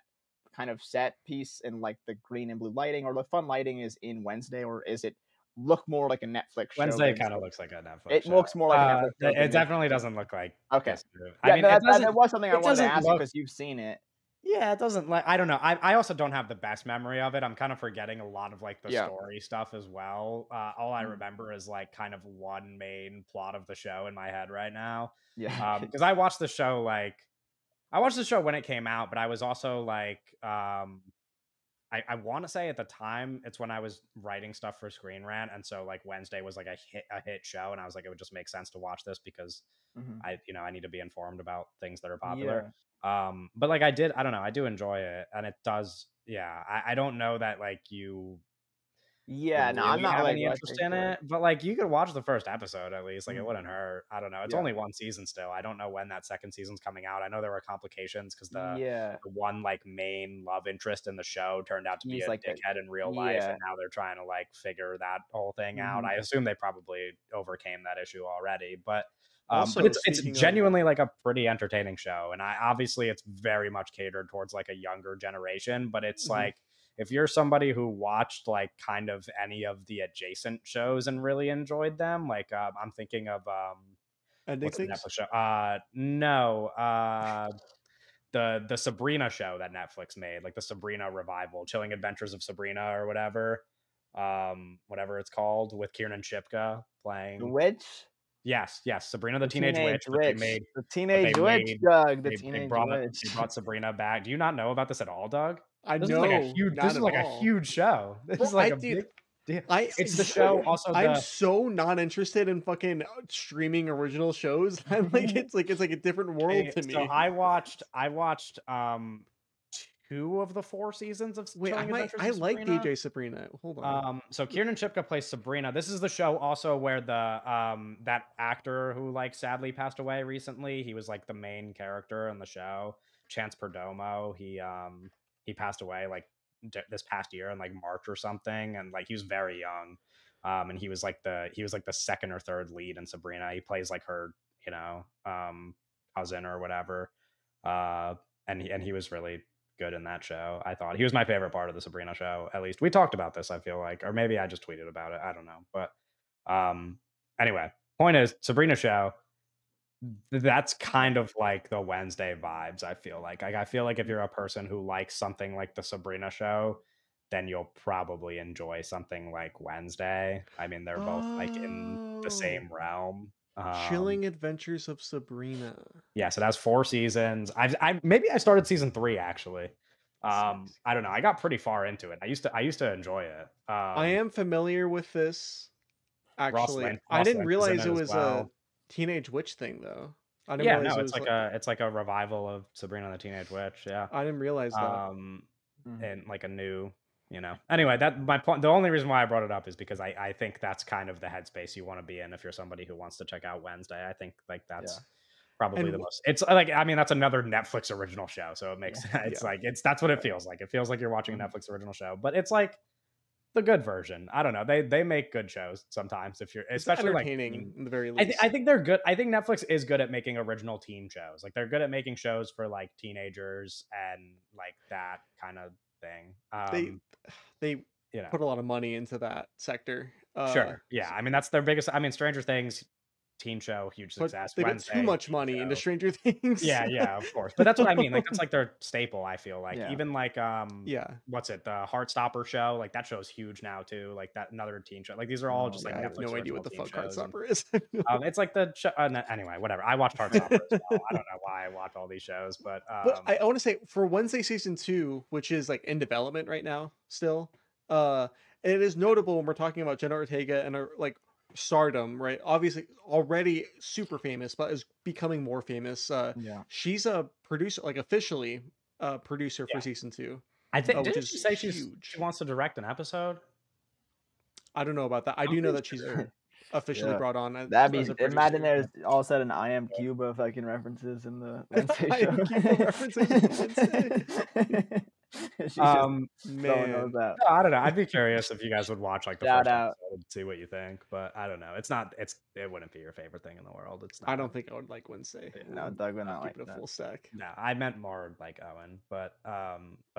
kind of set piece and like the green and blue lighting or the fun lighting is in Wednesday, or is it look more like a Netflix show Wednesday than kind of looks like a Netflix it show. looks more like a Netflix show It than definitely maybe. doesn't look like Okay. this movie. I Yeah, mean, no, that was something I it wanted to doesn't ask you look. because you've seen it. Yeah, it doesn't like I don't know. I also don't have the best memory of it. I'm kind of forgetting a lot of like the Yeah. story stuff as well. All I Mm. remember is like kind of one main plot of the show in my head right now. Yeah. Because I watched the show when it came out, but I was also like I want to say at the time it's when I was writing stuff for Screen Rant, and so like Wednesday was like a hit show, and I was like it would just make sense to watch this because Mhm. I need to be informed about things that are popular. Yeah. But like I don't know, I do enjoy it, and it does. Yeah, I don't know that like you would Yeah, no, I'm really not have like any interest rushing in to it. it, but like you could watch the first episode at least. Like it Mhm. wouldn't hurt. I don't know. It's Yeah. only one season still. I don't know when that second season's coming out. I know there were complications because Yeah. the one like main love interest in the show turned out to be He's a like a dickhead in real life, yeah. and now they're trying to like figure that whole thing out. Mhm. I assume they probably overcame that issue already, but Also, it's speaking of genuinely like a pretty entertaining show, and I obviously it's very much catered towards like a younger generation, but it's Mhm. like if you're somebody who watched like kind of any of the adjacent shows and really enjoyed them, like I'm thinking of ending what's the things. Netflix show? No, the Sabrina show that Netflix made, like the Sabrina revival, Chilling Adventures of Sabrina or whatever, whatever it's called, with Kiernan Shipka The playing. witch? Yes, Sabrina the The Teenage teenage Witch, witch. The but teenage witch, Doug, the they teenage they witch. brought Sabrina back. Do you not know about this at all, Doug? I This know, not is at like a all. huge show. This Bro, is like a big deal. It's the show also I'm the so not interested in fucking streaming original shows. I'm like it's like a different world okay, to so me. I watched 2 of the 4 seasons of Wait, Chilling Adventures I of like Sabrina. DJ Sabrina. Hold on. So Kiernan Shipka plays Sabrina. This is the show also where the that actor who like sadly passed away recently. He was like the main character in the show, Chance Perdomo. He passed away like this past year in like March or something, and like he was very young. And he was like the second or third lead in Sabrina. He plays like her, you know, cousin or whatever. And he was really good in that show. I thought he was my favorite part of the Sabrina show. At least we talked about this, I feel like, or maybe I just tweeted about it. I don't know. But anyway, point is Sabrina show That's kind of like the Wednesday vibes, I feel like. I feel like if Mm. you're a person who likes something like the Sabrina show, then you'll probably enjoy something like Wednesday. I mean, they're both, like, in the Oh, same realm. Chilling Adventures of Sabrina. Yes, it has 4 seasons. I maybe I started season 3, actually. Six. I don't know, I got pretty far into it. I used to enjoy it. I am familiar with this. Actually, I Ross didn't Lynch is in realize it it as was a well. teenage witch thing, though. I didn't Yeah, realize no, it was like. it's like a revival of Sabrina the Teenage Witch, yeah. I didn't realize that. Um, Mm. and like a new, anyway, that my point. The only reason why I brought it up is because I think that's kind of the headspace you want to be in if you're somebody who wants to check out Wednesday. I think like Yeah. that's probably And the most. It's like, I mean, that's another Netflix original show, so it makes Yeah. it's yeah, like that's what it feels like. It feels like you're watching a Mhm. Netflix original show, but it's like the good version. I don't know. They make good shows sometimes if you're it's especially like entertaining in the very I least. think they're good. I think Netflix is good at making original teen shows. Like they're good at making shows for like teenagers and like that kind of thing. They they You know, put a lot of money into that sector. sure. Yeah. I mean, that's their biggest. I mean, Stranger Things teen show, huge But success. they put too Wednesday, much teen money into show. Stranger Things. Yeah, yeah, of course. But that's what I mean. Like that's like their staple, I feel like. Yeah. Even like Yeah. what's it? The Heartstopper show, like that show's huge now too. Like that another teen show. Like these are all Oh, just Yeah, like I have Netflix no idea what original the teen fuck shows. And Heartstopper is. it's like the show, anyway, whatever. I watched Heartstopper as well. I don't know why I watch all these shows, but But I want to say for Wednesday season 2, which is like in development right now still, uh, it is notable when we're talking about Jenna Ortega and her like stardom, right? Obviously already super famous, but is becoming more famous. Yeah. She's a producer, like officially a producer for yeah. season 2, I think which didn't is she say she huge. wants to direct an episode? I don't know about that. I I'm do know pretty that she's sure. officially Yeah. brought on That'd as be a imagine producer. there's all of a sudden I am Cuba fucking references in the Wednesday I show. am Cuba references in Wednesday. She's just throwing those Man, out. No, I don't know. I'd be curious if you guys would watch like the Shout first out. episode and see what you think, but I don't know. It wouldn't be your favorite thing in the world. It's I not. don't think I would like Wednesday. Yeah. No, Doug would I'll not keep like it a that. full stack. No, I meant more like Owen, but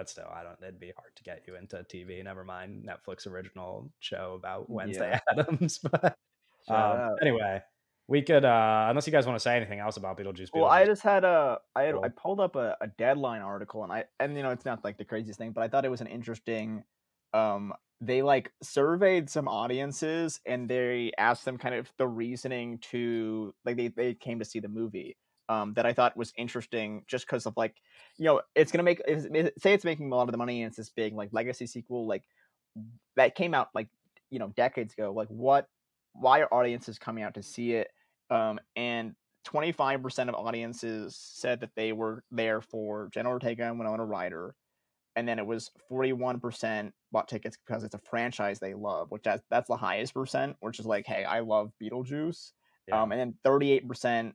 still, I don't. It'd be hard to get you into TV. Never mind Netflix original show about Wednesday Yeah. Addams. But Shout out. anyway, we could unless you guys want to say anything else about Beetlejuice. Well, I Beetlejuice. just had I Cool. pulled up a deadline article and it's not like the craziest thing, but I thought it was an interesting they like surveyed some audiences and they asked them kind of the reasoning to like they came to see the movie. That I thought was interesting just because of like, it's gonna make say it's making a lot of the money and it's this big like legacy sequel like that came out like decades ago. Like why are audiences coming out to see it? And 25% of audiences said that they were there for Jenna Ortega and Winona Ryder, and then it was 41% bought tickets because it's a franchise they love, which that's the highest percent, which is like, hey, I love Beetlejuice. Yeah. And then 38%,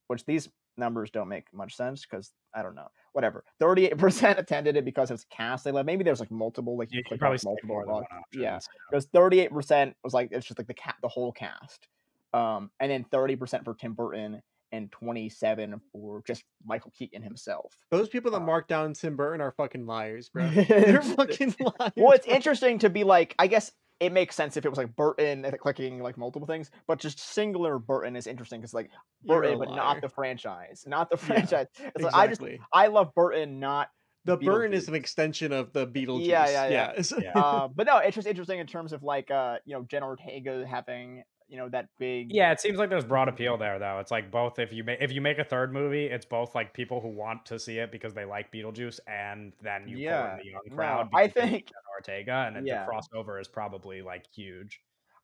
which these numbers don't make much sense because I don't know, whatever. 38% attended it because it's cast they love. Maybe there's like multiple, like You click probably off stick multiple. more than one option. Yeah, So. because 38% was like it's just like the whole cast. And then 30% for Tim Burton and 27 for just Michael Keaton himself. Those people that mark down Tim Burton are fucking liars, bro. They're fucking liars. Well, it's bro. interesting to be like, I guess it makes sense if it was like Burton clicking like multiple things, but just singular Burton is interesting because like You're a Burton, but not liar. the franchise, not the Yeah, franchise. It's like exactly. I love Burton, not The Burton is Beetlejuice. an extension of the Beetlejuice. Yeah. Yeah. But no, it's just interesting in terms of like Jenna Ortega having that big. Yeah, it seems like there's broad appeal there, though. It's like both if you make a third movie, it's both like people who want to see it because they like Beetlejuice, and then you pull in the young crowd I because they like think Jenna Ortega, and the yeah. crossover is probably like huge.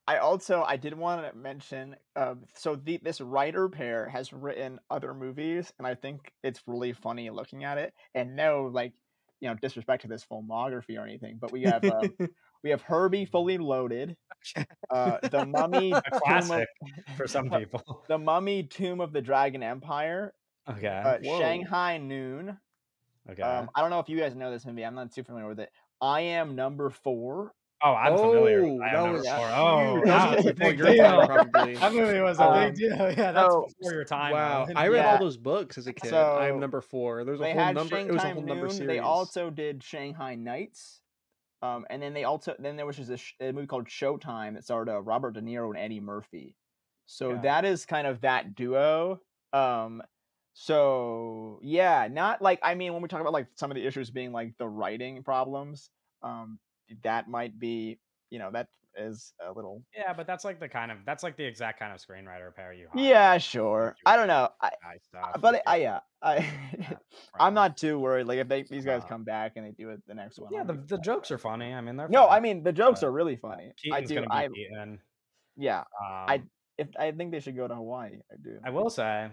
I did want to mention so this writer pair has written other movies, and I think it's really funny looking at it. And no, like disrespect to this filmography or anything, but we have Herbie Fully Loaded, The Mummy, A classic for some people. The Mummy, Tomb of the Dragon Empire, Okay. Shanghai Noon. Okay. I don't know if you guys know this movie. I'm not too familiar with it. I Am Number 4. Oh, I'm familiar. Oh, that was huge. huge. That was was a before big your deal. time, probably. That movie was a big deal. Yeah, that's so- before your time. Wow, Owen. I read Yeah. all those books as a kid. I am So, number 4. There's a They whole had number. It was a Shanghai whole number Noon. series. They also did Shanghai Nights. And then there was just a movie called Showtime that starred Robert De Niro and Eddie Murphy. So Okay. that is kind of that duo. Um, so yeah, not like I mean when we talk about like some of the issues being like the writing problems, um, that might be that is a little Yeah, but that's like that's like the exact kind of screenwriter pair you hire. yeah They're sure I don't doing know guy stuff. Like but you're I yeah I that I'm from. not too worried like if these guys Uh, come back and they do it the next one yeah, I'll be the jokes are funny. I mean, they're no funny. I mean the jokes But are really funny Keaton's gonna be I Keaton. yeah I Um, if I think they should go to Hawaii I do I will say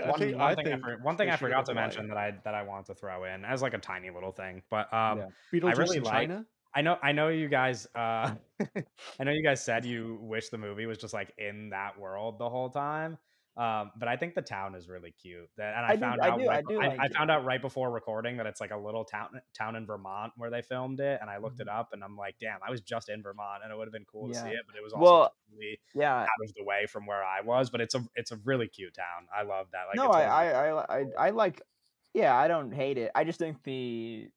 one thing they I should go to forgot to Hawaii. mention that I want to throw in as like a tiny little thing, but yeah I Beetlejuice really in like. China. I know you guys. I know you guys said you wish the movie was just like in that world the whole time. But I think the town is really cute. And I do I like it found out right before recording that it's like a little town in Vermont where they filmed it. And I looked it Mhm. up, and I'm like, damn, I was just in Vermont, and it would have been cool to see yeah it. But it was also well totally yeah out of the way from where I was. But it's a really cute town. I love that. Like no it's one of my favorite I like yeah I don't hate it I just think the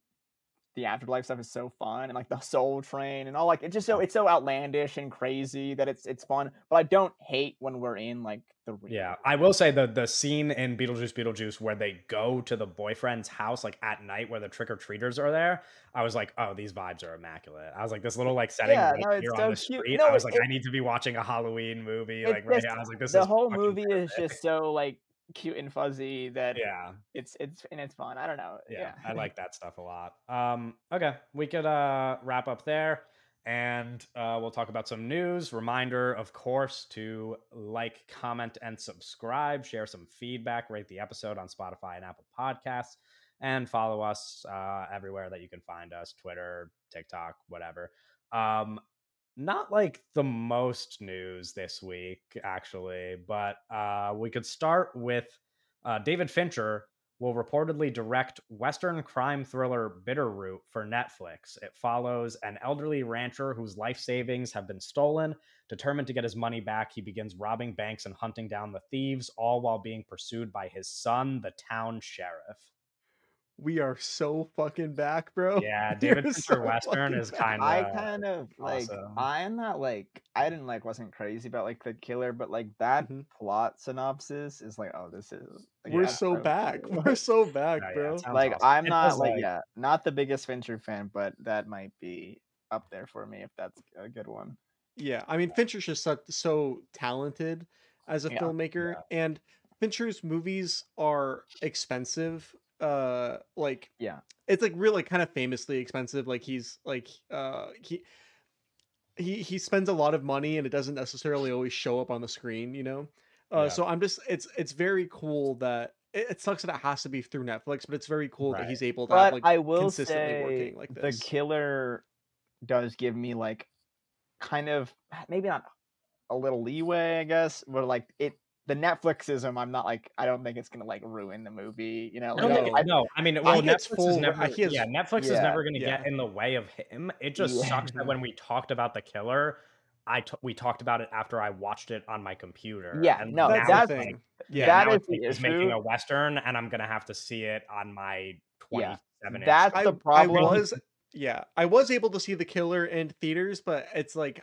afterlife stuff is so fun and like the soul train and all like it's just so it's so outlandish and crazy that it's fun but I don't hate when we're in like the real Yeah, world. I will say the scene in Beetlejuice where they go to the boyfriend's house like at night where the trick or treaters are there. I was like, oh, these vibes are immaculate. I was like, this little like setting Yeah right no it's here on so the cute street. no I was like, I need to be watching a Halloween movie it's like right just here. I was like, this the is whole fucking movie is perfect. just so like cute and fuzzy that Yeah, it's fun I don't know yeah, yeah I like that stuff a lot. Okay, we could wrap up there, and we'll talk about some news. Reminder, of course, to like, comment, and subscribe. Share some feedback. Rate the episode on Spotify and Apple Podcasts, and follow us everywhere that you can find us: Twitter, TikTok, whatever. Um, Not like the most news this week, actually, but we could start with David Fincher will reportedly direct Western crime thriller Bitterroot for Netflix. It follows an elderly rancher whose life savings have been stolen. Determined to get his money back, he begins robbing banks and hunting down the thieves, all while being pursued by his son, the town sheriff. We are so fucking back, bro. Yeah, We David are Fincher so Western fucking is back. kind I of kind of like awesome. I'm not like I didn't like wasn't crazy about like the killer, but like that Mhm. plot synopsis is like, oh, this is like We're Yeah, that's so so back. We're cool. so back, yeah, it bro. sounds Like awesome. I'm It does not like like yeah, not the biggest Fincher fan, but that might be up there for me if that's a good one. Yeah, I mean Fincher's just so talented as a Yeah. filmmaker, yeah, and Fincher's movies are expensive. Like Yeah. it's like really kind of famously expensive. Like he's like he spends a lot of money, and it doesn't necessarily always show up on the screen. yeah, So I'm just it's very cool that it sucks that it has to be through Netflix, but it's very cool that right. he's able to have But like I will consistently say working like the this. killer does give me like kind of maybe not a little leeway, I guess, but like the Netflixism, I'm not like I don't think it's gonna like ruin the movie, I don't think No, no. I mean, he well, gets Netflix is full. never. He Yeah, has Netflix is yeah, never going to get yeah. in the way of him. It just yeah, sucks that Mhm. when we talked about the killer, we talked about it after I watched it on my computer, yeah. and No, That's now the it's like, thing. yeah, Yeah. that now is it's like the he's making issue. a western, and I'm going to have to see it on my Yeah, 27-inch. that's the I problem. was yeah, I was able to see The Killer in theaters, but it's like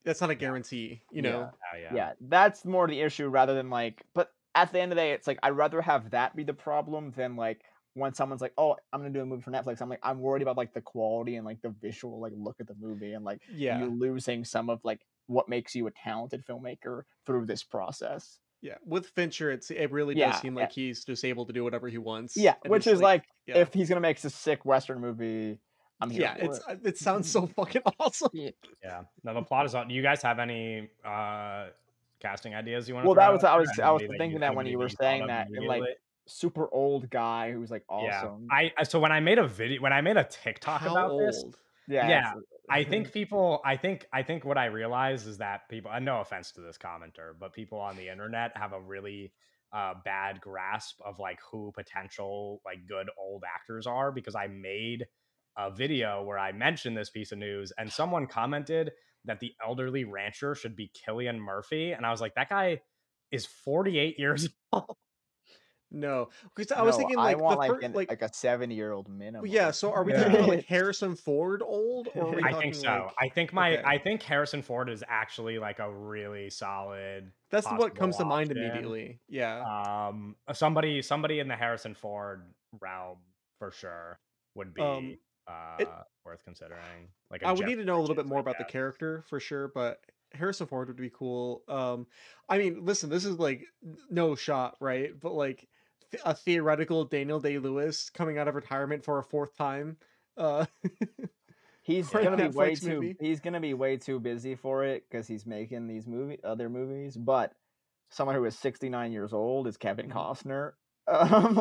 that's not a Yeah, guarantee, you Yeah, know? yeah, yeah. That's more the issue rather than like. But at the end of the day, it's like I'd rather have that be the problem than like when someone's like, "Oh, I'm gonna do a movie for Netflix." I'm like, I'm worried about like the quality and like the visual like look of the movie and like you Yeah. losing some of like what makes you a talented filmmaker through this process. Yeah. With Fincher, it really does Yeah, seem yeah, like he's just able to do whatever he wants. yeah. And Which just is like like yeah. if he's gonna make a sick Western movie, I'm here Yeah, for it. it sounds so fucking awesome. Yeah. yeah. Now the plot is on. Do you guys have any casting ideas you want to Well, throw that out was there? I was thinking that when Anybody you that were you thought saying of that and like immediately? super old guy who's like Yeah. awesome. So when I made a TikTok How about this, old? Yeah, yeah, it's I think I think what I realize is that people, and no offense to this commenter, but people on the internet have a really bad grasp of like who potential like good old actors are, because I made a video where I mentioned this piece of news and someone commented that the elderly rancher should be Killian Murphy, and I was like, that guy is 48 years old. No, because I was No, thinking I like the want like first an like a 70-year-old yeah. minimum. So are we talking Yeah. about like Harrison Ford old, or are we I think talking so. like I okay? think Harrison Ford is actually like a really solid That's what possible comes to mind option. immediately. Yeah. Somebody in the Harrison Ford realm for sure would Um. be It. worth considering. Like a I would Jeff need to know a little bit Bridges, more I about the guess. character for sure, but Harrison Ford would be cool. I mean, listen, this is like no shot, right? But like a theoretical Daniel Day-Lewis coming out of retirement for a fourth time, uh, He's for a gonna be Yeah. way Netflix too movie. he's gonna be way too busy for it because he's making these other movies. But someone who is 69 years old is Kevin Mhm. Costner.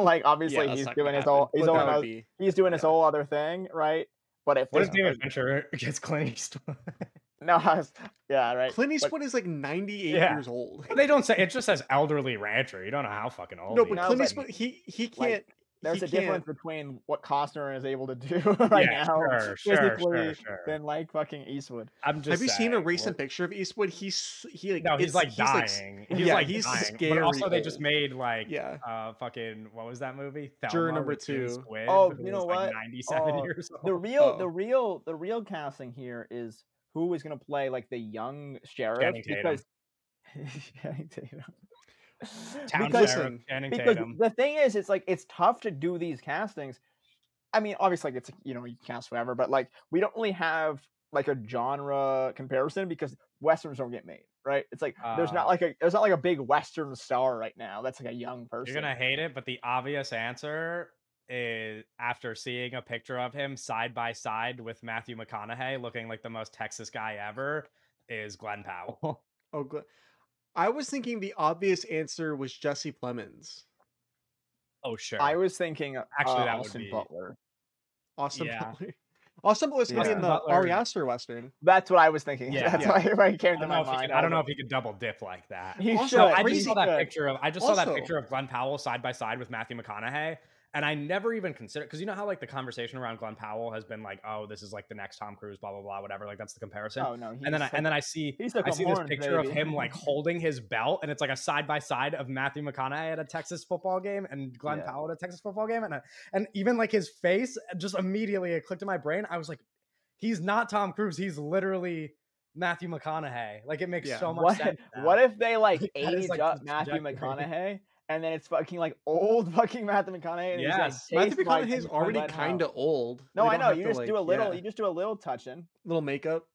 Like Yeah, obviously that's not gonna happen, he's but that doing would be he's doing his yeah. whole other thing, right? But if What this is David Fincher against Clint Eastwood? no, yeah, right. Clint But Eastwood is like 98 Yeah. years old. But they don't say it just says elderly rancher. You don't know how fucking old No, he but no, is. Clint but Eastwood, he like can't he there's a can't. difference between what Costner is able to do right Yeah, now physically sure. than like fucking Eastwood. I'm Have just you seen a saying. recent picture of Eastwood? He like No, he's like he's like dying. He's yeah, like he's dying. But scary also they just old. made like Yeah, fucking what was that movie? juror Thelma number with Jim 2. Squibb, Oh, who you know was like what? 97 years The old. real, the Oh, real, the real casting here is who is going to play like the young sheriff Channing because Tatum. Channing Tatum. Town because sheriff listen, Channing because Tatum. the thing is, it's like it's tough to do these castings. I mean, obviously, like, it's you know you can cast whatever, but like we don't really have like a genre comparison because westerns don't get made, right? It's like Uh there's not like a big western star right now that's like a young you're person. gonna hate it, but the obvious answer is after seeing a picture of him side by side with Matthew McConaughey looking like the most Texas guy ever is Glenn Powell. oh, I was thinking the obvious answer was Jesse Plemons, Oh I sure. was thinking Actually that would Austin be Butler. Austin yeah. Butler. Austin Butler's gonna be in Yeah. Austin the Butler. Ari Aster Western. That's what I was thinking. Yeah. That's Yeah. why it came I to don't my know if he mind. could. I I was don't know like, if he could double dip like that. he Also, No, should. I just crazy. saw that Should. picture of. I just saw that Also, picture of Glenn Powell side by side with Matthew McConaughey, and I never even considered because you know how like the conversation around Glenn Powell has been like, oh, this is like the next Tom Cruise, blah blah blah, whatever. Like that's the comparison. Oh no, And then I see he's took I him see this horns, picture of baby. him like holding his belt, and it's like a side by side of Matthew McConaughey at a Texas football game and Glenn Yeah. Powell at a Texas football game, and even like his face, just immediately it clicked in my brain. I was like, he's not Tom Cruise. He's literally Matthew McConaughey. Like it makes yeah. so much sense What now. if they like Like, that is age like up the Matthew trajectory. McConaughey and then it's fucking like old fucking Matthew McConaughey and he's like Yes. tastes Matthew like McConaughey's Glenn already Glenn kind Powell. of old. No, They I don't know. have You to just do like a little. yeah, You just do a little touching. little makeup.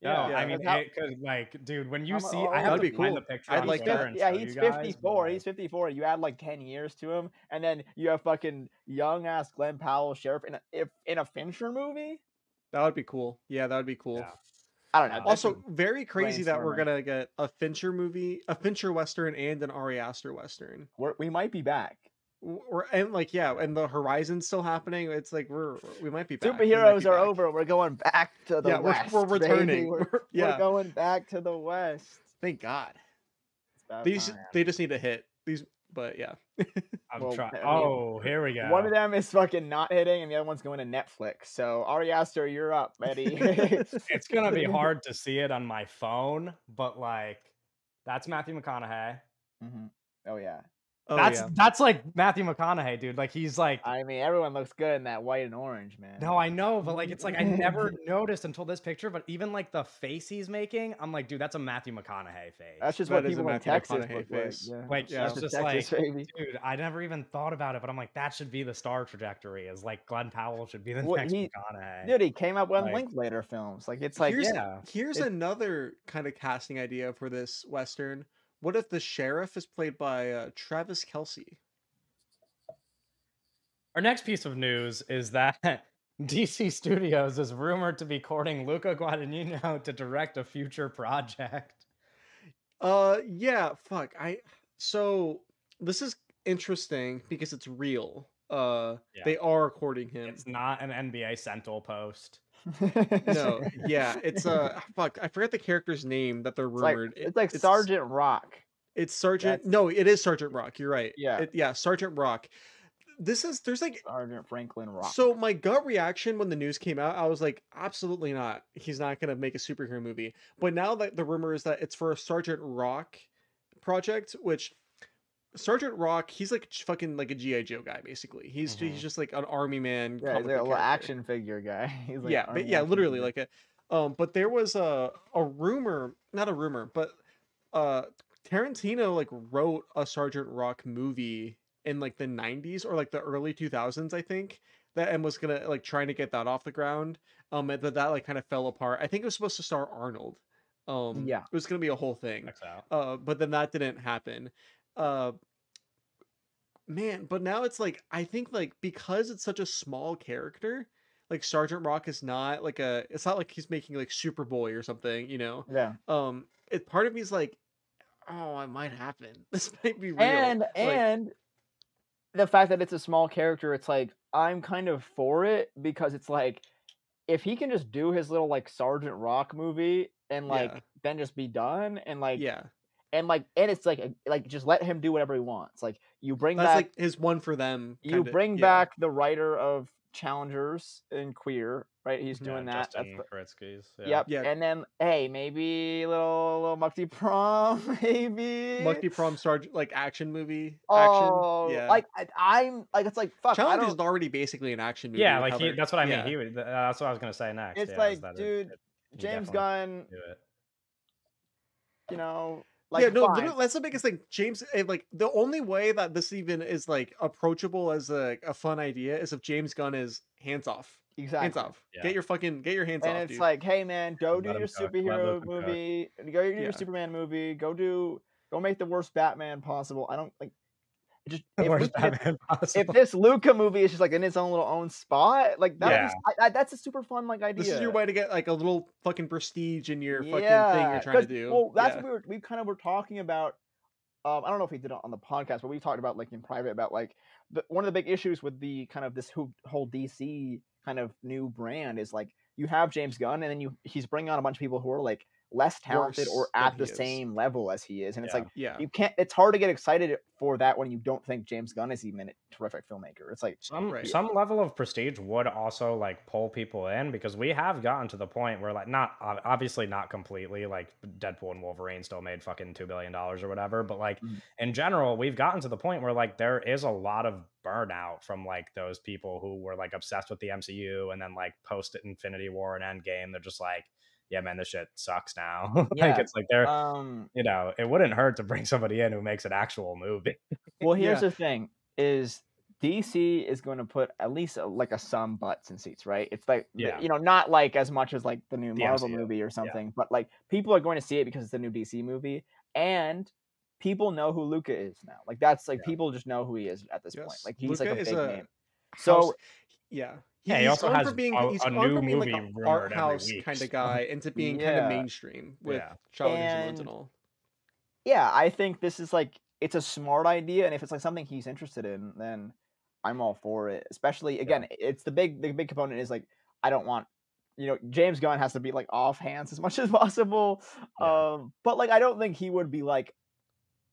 No, Yeah. I Yeah, mean, That's how. it could like, dude, when you see, I How have that'd old to is be he? find the cool. picture I'd on like Twitter that. and show He's you guys, but 54. like, He's 54. You add like 10 years to him, and then you have fucking young ass Glenn Powell sheriff in a Fincher movie. That would be cool. Yeah, that would be cool. yeah. I don't know. That's Also, just very crazy that we're brainstorming. gonna get a Fincher movie, a Fincher Western, and an Ari Aster Western. We might be back. And like yeah, and the Horizon's still happening. It's like we might be back. We might be Superheroes are back. over. We're going back to the Yeah, west. we're Baby. returning. We're Yeah, going back to the west. thank God. It's about These time. they just need to hit these, but yeah. I'm Well, trying. I mean, Oh, here we one of go. them is fucking not hitting, and the other one's going to Netflix. So Ari Aster, you're up, buddy. It's gonna be hard to see it on my phone, but like, that's Matthew McConaughey. Mhm. Oh yeah. Oh That's yeah. that's like Matthew McConaughey, dude. Like he's like, I mean, everyone looks good in that white and orange, man. no, I know, but like, it's like I never noticed until this picture. But even like the face he's making, I'm like, dude, that's a Matthew McConaughey face. That's just That what is a people in Matthew Texas McConaughey look like. face. Yeah. Like Yeah. he's That's just a like, Texas baby. dude, I never even thought about it, but I'm like, that should be the star trajectory. Is like Glenn Powell should be the What next he McConaughey. Dude, he came up with Like, Linklater films. Like it's like yeah. Here's It- another kind of casting idea for this Western. What if the sheriff is played by Travis Kelce? Our next piece of news is that DC Studios is rumored to be courting Luca Guadagnino to direct a future project. Yeah, fuck. So this is interesting because it's real. Yeah. They are courting him. It's not an NBA Sentinel post. No, yeah, it's fuck. I forget the character's name that they're rumored. It's like Sergeant Rock. It's Sergeant. That's- No, it is Sergeant Rock. You're right. Yeah. Yeah, Sergeant Rock. There's like Sergeant Franklin Rock. so my gut reaction when the news came out, I was like, absolutely not. He's not gonna make a superhero movie. But now that the rumor is that it's for a Sergeant Rock project, which Sergeant Rock, he's like fucking like a GI Joe guy basically. He's just like an army man Yeah, he's comic like a book little character. action figure guy. He's like an Yeah, but army yeah, action literally figure. like a but there was a rumor, not a rumor, but uh Tarantino like wrote a Sergeant Rock movie in like the 90s or like the early 2000s, I think, that and was gonna like trying to get that off the ground. And that like kind of fell apart. I think it was supposed to star Arnold. Yeah, It was gonna be a whole thing. Checks out. But then that didn't happen. Uh Man, but now it's like I think like because it's such a small character, like Sergeant Rock is not like a it's not like he's making like Superboy or something, you know. yeah. It part of me is like, oh, it might happen. This might be real. And Like, the fact that it's a small character, it's like I'm kind of for it because it's like if he can just do his little like Sergeant Rock movie and yeah, like then just be done yeah. and it's like just let him do whatever he wants. Like That's like his one for them you kind of. bring Yeah. back the writer of Challengers and Queer, right? He's Mhm. doing Yeah, that. Justin Kritzky's. Yeah. Yep. Yeah. And then hey, maybe little Mukti Prom, maybe. Mukti Prom Sergeant like action movie. Action. Oh, Yeah. like I'm like it's like fuck. I Challenge is don't. already basically an action movie. Yeah, with like how they're- that's what I mean. yeah. He would. That's what I was gonna say next. It's Yeah, like, is that dude, he James definitely Gunn, do it. you know, Yeah, like no, fine. literally, that's the biggest thing. James, like the only way that this even is like approachable as a fun idea is if James Gunn is hands off. Hands Exactly. off. Yeah. Get your hands And off, it's dude. like, hey man, go do Let your him cook. Let superhero Luca cook. movie, go do Yeah. your Superman movie, go make the worst Batman possible. I don't like just Worst Batman if possible. this Luca movie is just like in its own little spot, like that Yeah. that's a super fun like idea. This is your way to get like a little fucking prestige in your fucking thing Yeah, you're trying to 'cause, do. well, that's Yeah. what we kind of were talking about. I don't know if we did it on the podcast, but we talked about like in private about like one of the big issues with the kind of this whole DC kind of new brand is like you have James Gunn and then he's bringing on a bunch of people who are like less talented or Worse than at he the is. same level as he is, and it's Yeah. like Yeah. you can't. It's hard to get excited for that when you don't think James Gunn is even a terrific filmmaker. It's like Right. Some level of prestige would also like pull people in because we have gotten to the point where like not obviously not completely like Deadpool and Wolverine still made fucking $2 billion or whatever, but like in general we've gotten to the point where like there is a lot of burnout from like those people who were like obsessed with the MCU and then like post Infinity War and Endgame they're just like, yeah man, this shit sucks now. Like yeah, it's like they're you know, it wouldn't hurt to bring somebody in who makes an actual movie. well, here's Yeah. the thing: is DC is going to put at least like some butts in seats, right? It's like Yeah. you know, not like as much as like the new The Marvel MCU, movie or something, but like people are going to see it because it's the new DC movie, and people know who Luca is now. Like that's like people just know who he is at this point. Yes. Like he's Luca like a is big a name. house. So Yeah. Yeah, he He's also gone has from being he's a gone new from being like movie an rumored art every house week. kind of guy into being kind of Yeah. mainstream with Yeah. childish villains and And all. yeah, I think this is like it's a smart idea, and if it's like something he's interested in, then I'm all for it. Especially again, it's the big component is like I don't want James Gunn has to be like off hands as much as possible. Yeah. But like I don't think he would be like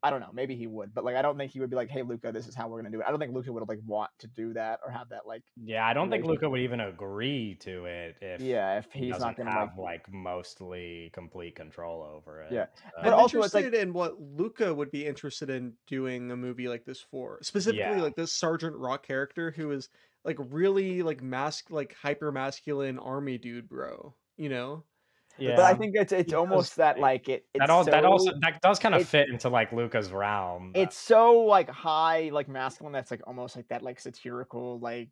I don't know, maybe he would, but like I don't think he would be like, hey Luca, this is how we're gonna do it. I don't think Luca would like want to do that or have that like Yeah, I don't think relationship. Luca would even agree to it if if he he's not doesn't gonna have like mostly complete control over it. Yeah. So, But I'm also it's like interested in what Luca would be interested in doing a movie like this for. Specifically Yeah. like this Sergeant Rock character who is like really like like hyper masculine army dude, bro. You know? yeah. but I think it's He does, almost that like it's that also so that does kind of it's- fit into like Luca's realm. it's so like high like masculine that's like almost like that like satirical like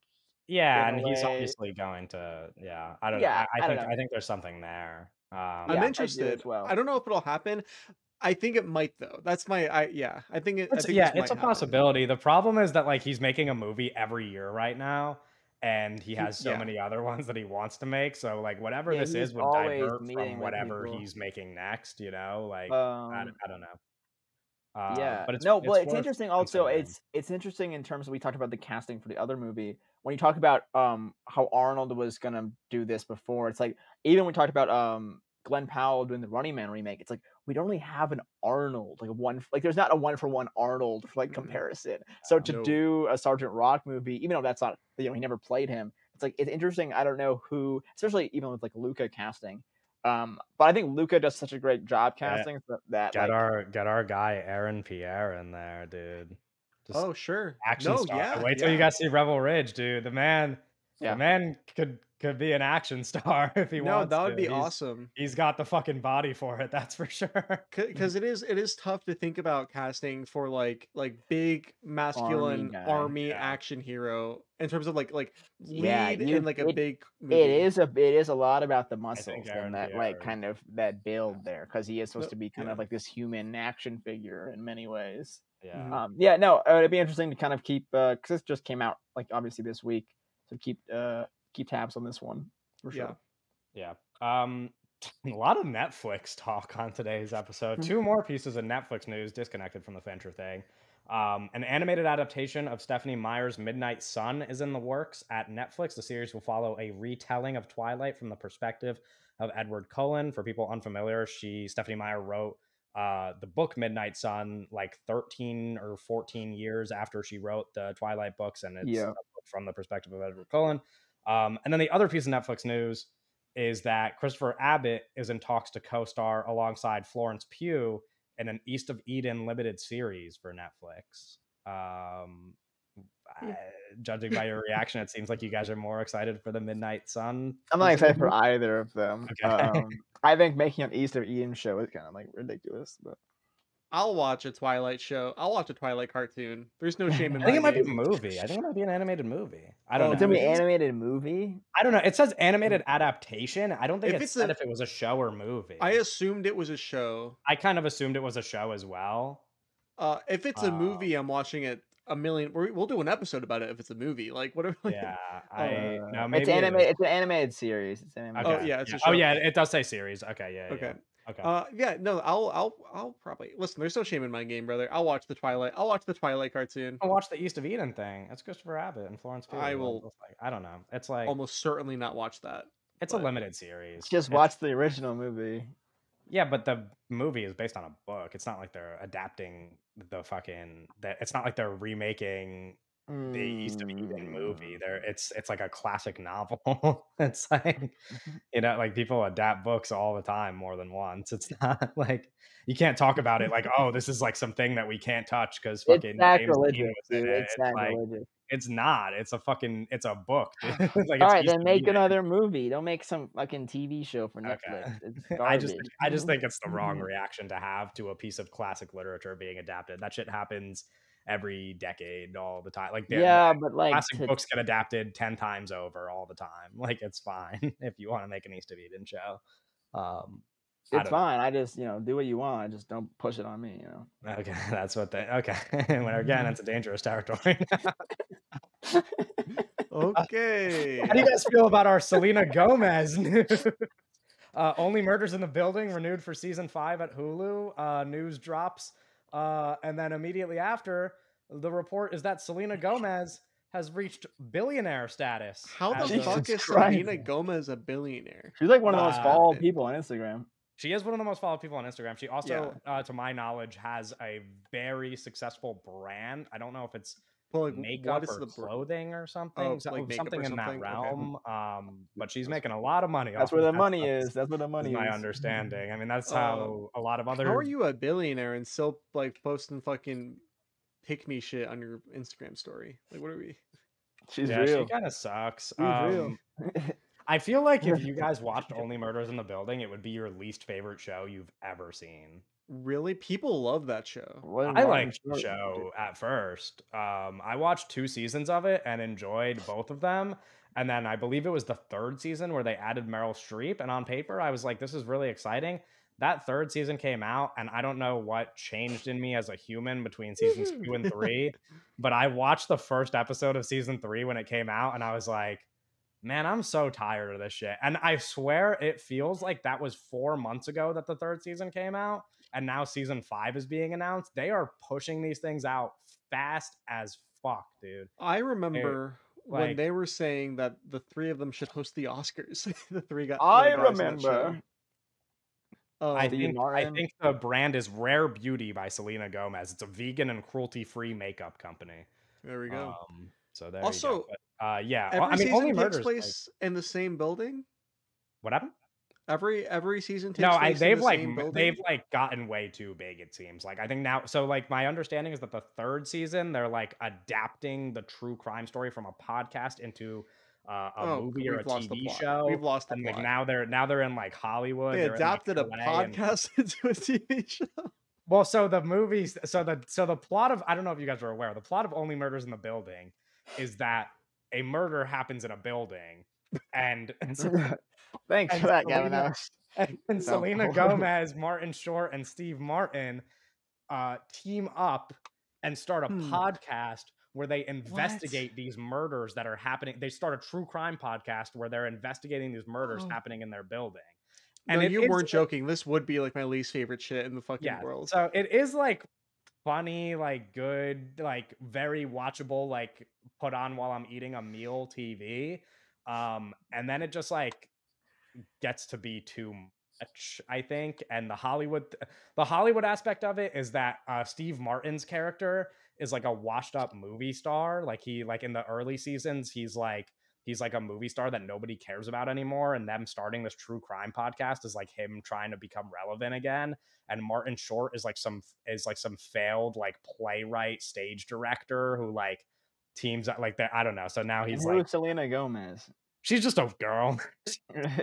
Yeah, in a and he's way. obviously going to I don't know. Yeah, I don't know. I think there's something there. I'm Yeah, I do interested. as well. I don't know if it'll happen. I think it might though. That's my I think it I It's, think yeah, this might it's a happen. possibility. The problem is that like he's making a movie every year right now, and he has so yeah. many other ones that he wants to make. So like whatever Yeah, this he's is would always divert meeting from with whatever people. he's making next. You know, like Um, I don't know. yeah, But no, well, it's worth interesting. Also, considering. it's interesting in terms of we talked about the casting for the other movie. When you talk about how Arnold was gonna do this before, it's like even when we talked about Glenn Powell doing the Running Man remake, it's like we don't really have an Arnold like there's not a one for one Arnold for like comparison. So to No. do a Sergeant Rock movie, even though that's not he never played him, it's like it's interesting. I don't know who, especially even with like Luca casting. But I think Luca does such a great job Get, casting that get like our guy Aaron Pierre in there, dude. Just Oh, sure. action No, star. yeah, Wait till you yeah. guys see Rebel Ridge, dude. The yeah. man could be an action star if he No, wants that to. would be awesome. He's got the fucking body for it, that's for sure. Because it is tough to think about casting for like big Army masculine guy. army Yeah. action hero in terms of like Yeah, lead in like a big it movie. is a lot about the I think muscles and Aaron that like Pierre is kind of that build there because he is No, supposed to be kind yeah. of like this human action figure in many ways. yeah. Yeah, no, it'd be interesting to kind of keep because this just came out like obviously this week, so keep tabs on this one for Yeah. sure. Yeah. A lot of Netflix talk on today's episode. Two more pieces of Netflix news disconnected from the Fincher thing. An animated adaptation of Stephanie Meyer's Midnight Sun is in the works at Netflix. The series will follow a retelling of Twilight from the perspective of Edward Cullen. For people unfamiliar, Stephanie Meyer wrote the book Midnight Sun like 13 or 14 years after she wrote the Twilight books, and it's a Yeah. book from the perspective of Edward Cullen. And then the other piece of Netflix news is that Christopher Abbott is in talks to co-star alongside Florence Pugh in an East of Eden limited series for Netflix. Judging by your reaction, it seems like you guys are more excited for the Midnight Sun. I'm not excited for either of them. Okay. I think making an East of Eden show is kind of like ridiculous, but I'll watch a Twilight show. I'll watch a Twilight cartoon. There's no shame in I think my it might be a game. movie. I think it might be an animated movie. I don't Oh, it's gonna know. be an movies? animated movie. I don't know. It says animated adaptation. I don't think If it it's said a, if it was a show or movie. I assumed it was a show. I kind of assumed it was a show as well. If it's a movie, I'm watching it a million. We'll do an episode about it if it's a movie. Like whatever. Yeah, no, It's maybe it is. It's an animated series. It's an animated. Oh Okay. yeah, it's Yeah. a Oh show. yeah, it does say series. Okay, yeah, Okay. yeah. Okay. Yeah, no, I'll probably listen. There's no shame in my game, brother. I'll watch the Twilight. I'll watch the Twilight cartoon. I watched the East of Eden thing. It's Christopher Abbott and Florence Pugh. I will I don't know. It's like almost certainly not watch that. it's a but- limited series. Just watch the original movie. Yeah, but the movie is based on a book. It's not like they're adapting the fucking. It's not like they're remaking the East of Eden movie. It's like a classic novel. It's like like people adapt books all the time more than once. It's not like you can't talk about it like, oh, this is like something that we can't touch because It's fucking James Dean sacrilegious, was in dude. it. It's It's like sacrilegious. it's not. It's a book, dude. Like All it's right, East then of make Eden. another movie. Don't make some fucking TV show for Netflix. Okay. It's I just garbage. think it's the wrong reaction to have to a piece of classic literature being adapted. That shit happens every decade, all the time. Like Yeah, but like classic books get adapted 10 times over all the time. Like it's fine if you want to make an East of Eden show. it's fine. I just do what you want. I just don't push it on me. Okay, that's what they. Okay, when again, it's a dangerous territory. Okay. How do you guys feel about our Selena Gomez news? Only Murders in the Building renewed for season 5 at Hulu. News drops, and then immediately after, the report is that Selena Gomez has reached billionaire status. How the Jesus fuck is Christ. Selena Gomez a billionaire? She's like one of the most followed Wow. people on Instagram. She is one of the most followed people on Instagram. She also, to my knowledge, has a very successful brand. I don't know if it's Well, like, makeup what is or the clothing or something, Oh, like makeup something or in that something? Okay. realm. But she's making a lot of money. That's off where of the that money stuff, is. That's where the money is my is. understanding. I mean, that's how a lot of other. How are you a billionaire and still like posting fucking pick me shit on your Instagram story? Like, what are we? She's Yeah, real. she kind of sucks. She's real. I feel like if you guys watched Only Murders in the Building, it would be your least favorite show you've ever seen. Really? People love that show. What I wrong liked with the you? show at first. I watched 2 seasons of it and enjoyed both of them. And then I believe it was the 3rd season where they added Meryl Streep. And on paper, I was like, this is really exciting. That 3rd season came out, and I don't know what changed in me as a human between seasons 2 and 3. But I watched the first episode of season 3 when it came out, and I was like, man, I'm so tired of this shit. And I swear it feels like that was 4 months ago that the 3rd season came out, and now season 5 is being announced. They are pushing these things out fast as fuck, dude. I remember when like- they were saying that the 3 of them should host the Oscars. the 3 got. I guys on that show. remember. I Steve Martin. think the brand is Rare Beauty by Selena Gomez. It's a vegan and cruelty-free makeup company. There we go. So there Also, you go. But, yeah. Every I mean, season Only takes Murders. place in the same building. What happened? Every season takes No, place in the same building. they've like gotten way too big. It seems like I think now. So like my understanding is that the third season they're like adapting the true crime story from a podcast into a movie or a We've lost the TV plot. show, We've lost the and like plot. now they're in like Hollywood. They They're in like adapted a LA and podcast into a TV show. well, so the movies, so the plot of I don't know if you guys are aware, the plot of Only Murders in the Building is that a murder happens in a building, and Thanks and for that, Gavin. Selena, and No. Selena Gomez, Martin Short, and Steve Martin team up and start a podcast where they investigate these murders that are happening. They start a true crime podcast where they're investigating these murders happening in their building. And And no, you weren't joking. This would be like my least favorite shit in the fucking world. So it is like funny, like good, like very watchable, like put on while I'm eating a meal TV. And then it just like gets to be too much, I think. And the Hollywood aspect of it is that Steve Martin's character is like a washed up movie star. Like he like in the early seasons, he's like a movie star that nobody cares about anymore. And them starting this true crime podcast is like him trying to become relevant again. And Martin Short is like some failed like playwright stage director who like teams like that. I don't know. So now he's Who like is Selena Gomez? She's just a girl.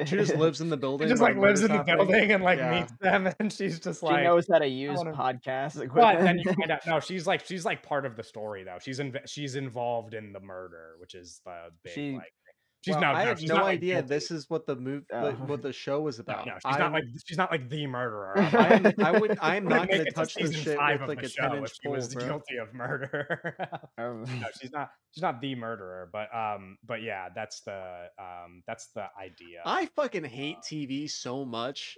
She just lives in the building. She just like lives in the building and like meets them, and she's just like she knows how to use podcast equipment. But then you find out no, she's like part of the story though. She's involved in the murder, which is the big like. She's I have no idea. Like, this is what the movie, what the show was about. No, she's not like the murderer. I'm not going to touch this shit with like a 10-inch pole. She was guilty of murder. No, she's not the murderer, but yeah, that's the idea. I fucking hate TV so much.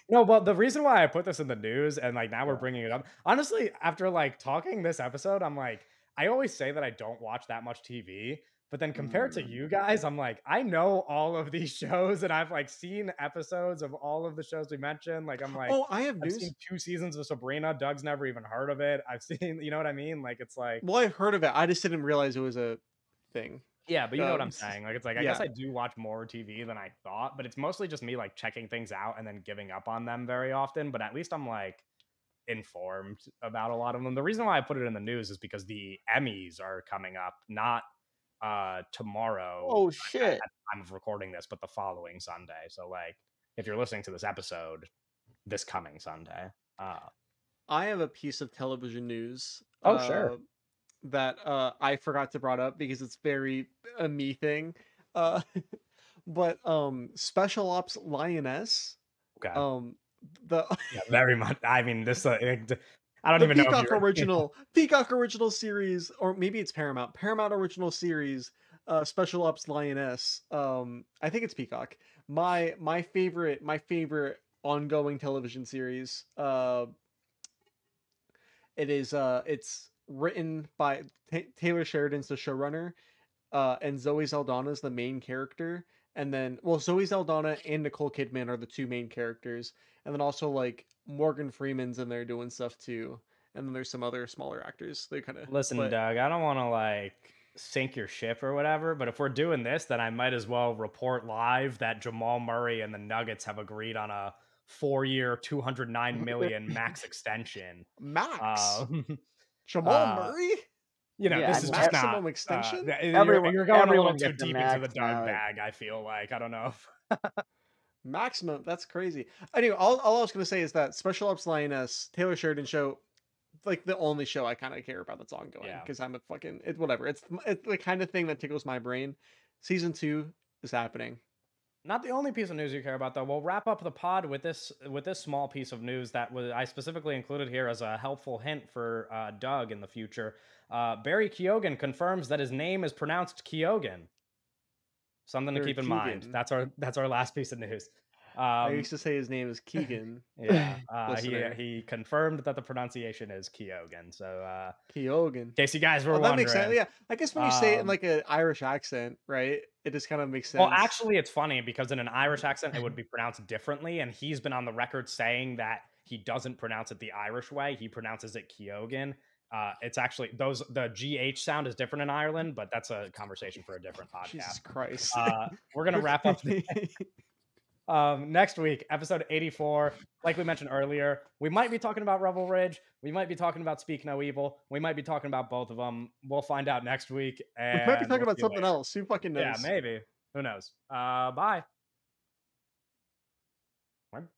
No, well, the reason why I put this in the news and like now we're bringing it up, honestly, after like talking this episode, I'm like, I always say that I don't watch that much TV. But then compared to you guys, I'm like, I know all of these shows and I've like seen episodes of all of the shows we mentioned. Like, I'm like, I've seen 2 seasons of Sabrina. Doug's never even heard of it. I've seen, you know what I mean? Like, it's like, well, I've heard of it. I just didn't realize it was a thing. Yeah, but you know what I'm saying? Like, it's like, I guess I do watch more TV than I thought, but it's mostly just me like checking things out and then giving up on them very often. But at least I'm like informed about a lot of them. The reason why I put it in the news is because the Emmys are coming up, not tomorrow. Oh shit! At the time of recording this, but the following Sunday. So like, if you're listening to this episode, this coming Sunday. I have a piece of television news. Oh sure. That I forgot to brought up because it's very a me thing. But Special Ops Lioness. Okay. Very much. I mean, this. I don't even know. Peacock original series, or maybe it's Paramount original series, Special Ops Lioness. I think it's Peacock. My favorite ongoing television series. It's written by Taylor Sheridan's the showrunner, and Zoe Saldana's the main character. And then, Zoe Saldana and Nicole Kidman are the 2 main characters. And then also, like, Morgan Freeman's in there doing stuff, too. And then there's some other smaller actors. They kind of... Listen, Doug, I don't want to, like, sink your ship or whatever, but if we're doing this, then I might as well report live that Jamal Murray and the Nuggets have agreed on a 4-year, $209 million max extension. Max? Jamal Murray? You know, this is just maximum extension. You're going a little too deep into the Doug bag. I feel like I don't know. Maximum. That's crazy. Anyway, all I was gonna say is that Special Ops Lioness, Taylor Sheridan show, like the only show I kind of care about that's ongoing because I'm a fucking whatever. It's the kind of thing that tickles my brain. Season 2 is happening. Not the only piece of news you care about, though. We'll wrap up the pod with this small piece of news that I specifically included here as a helpful hint for Doug in the future. Barry Keoghan confirms that his name is pronounced Keoghan. Something to keep in mind. That's our last piece of news. I used to say his name is Keegan. He confirmed that the pronunciation is Keoghan. So Keoghan. In case you guys were wondering. That makes sense. Yeah, I guess when you say it in like an Irish accent, right? It just kind of makes sense. Well, actually, it's funny because in an Irish accent, it would be pronounced differently, and he's been on the record saying that he doesn't pronounce it the Irish way. He pronounces it Keoghan. It's actually the GH sound is different in Ireland, but that's a conversation for a different podcast. Jesus Christ. We're gonna wrap up. Next week, episode 84. Like we mentioned earlier, we might be talking about Rebel Ridge. We might be talking about Speak No Evil. We might be talking about both of them. We'll find out next week, We might be and talking we'll about see you something later. else. Who fucking knows? Yeah, maybe. Who knows? Bye.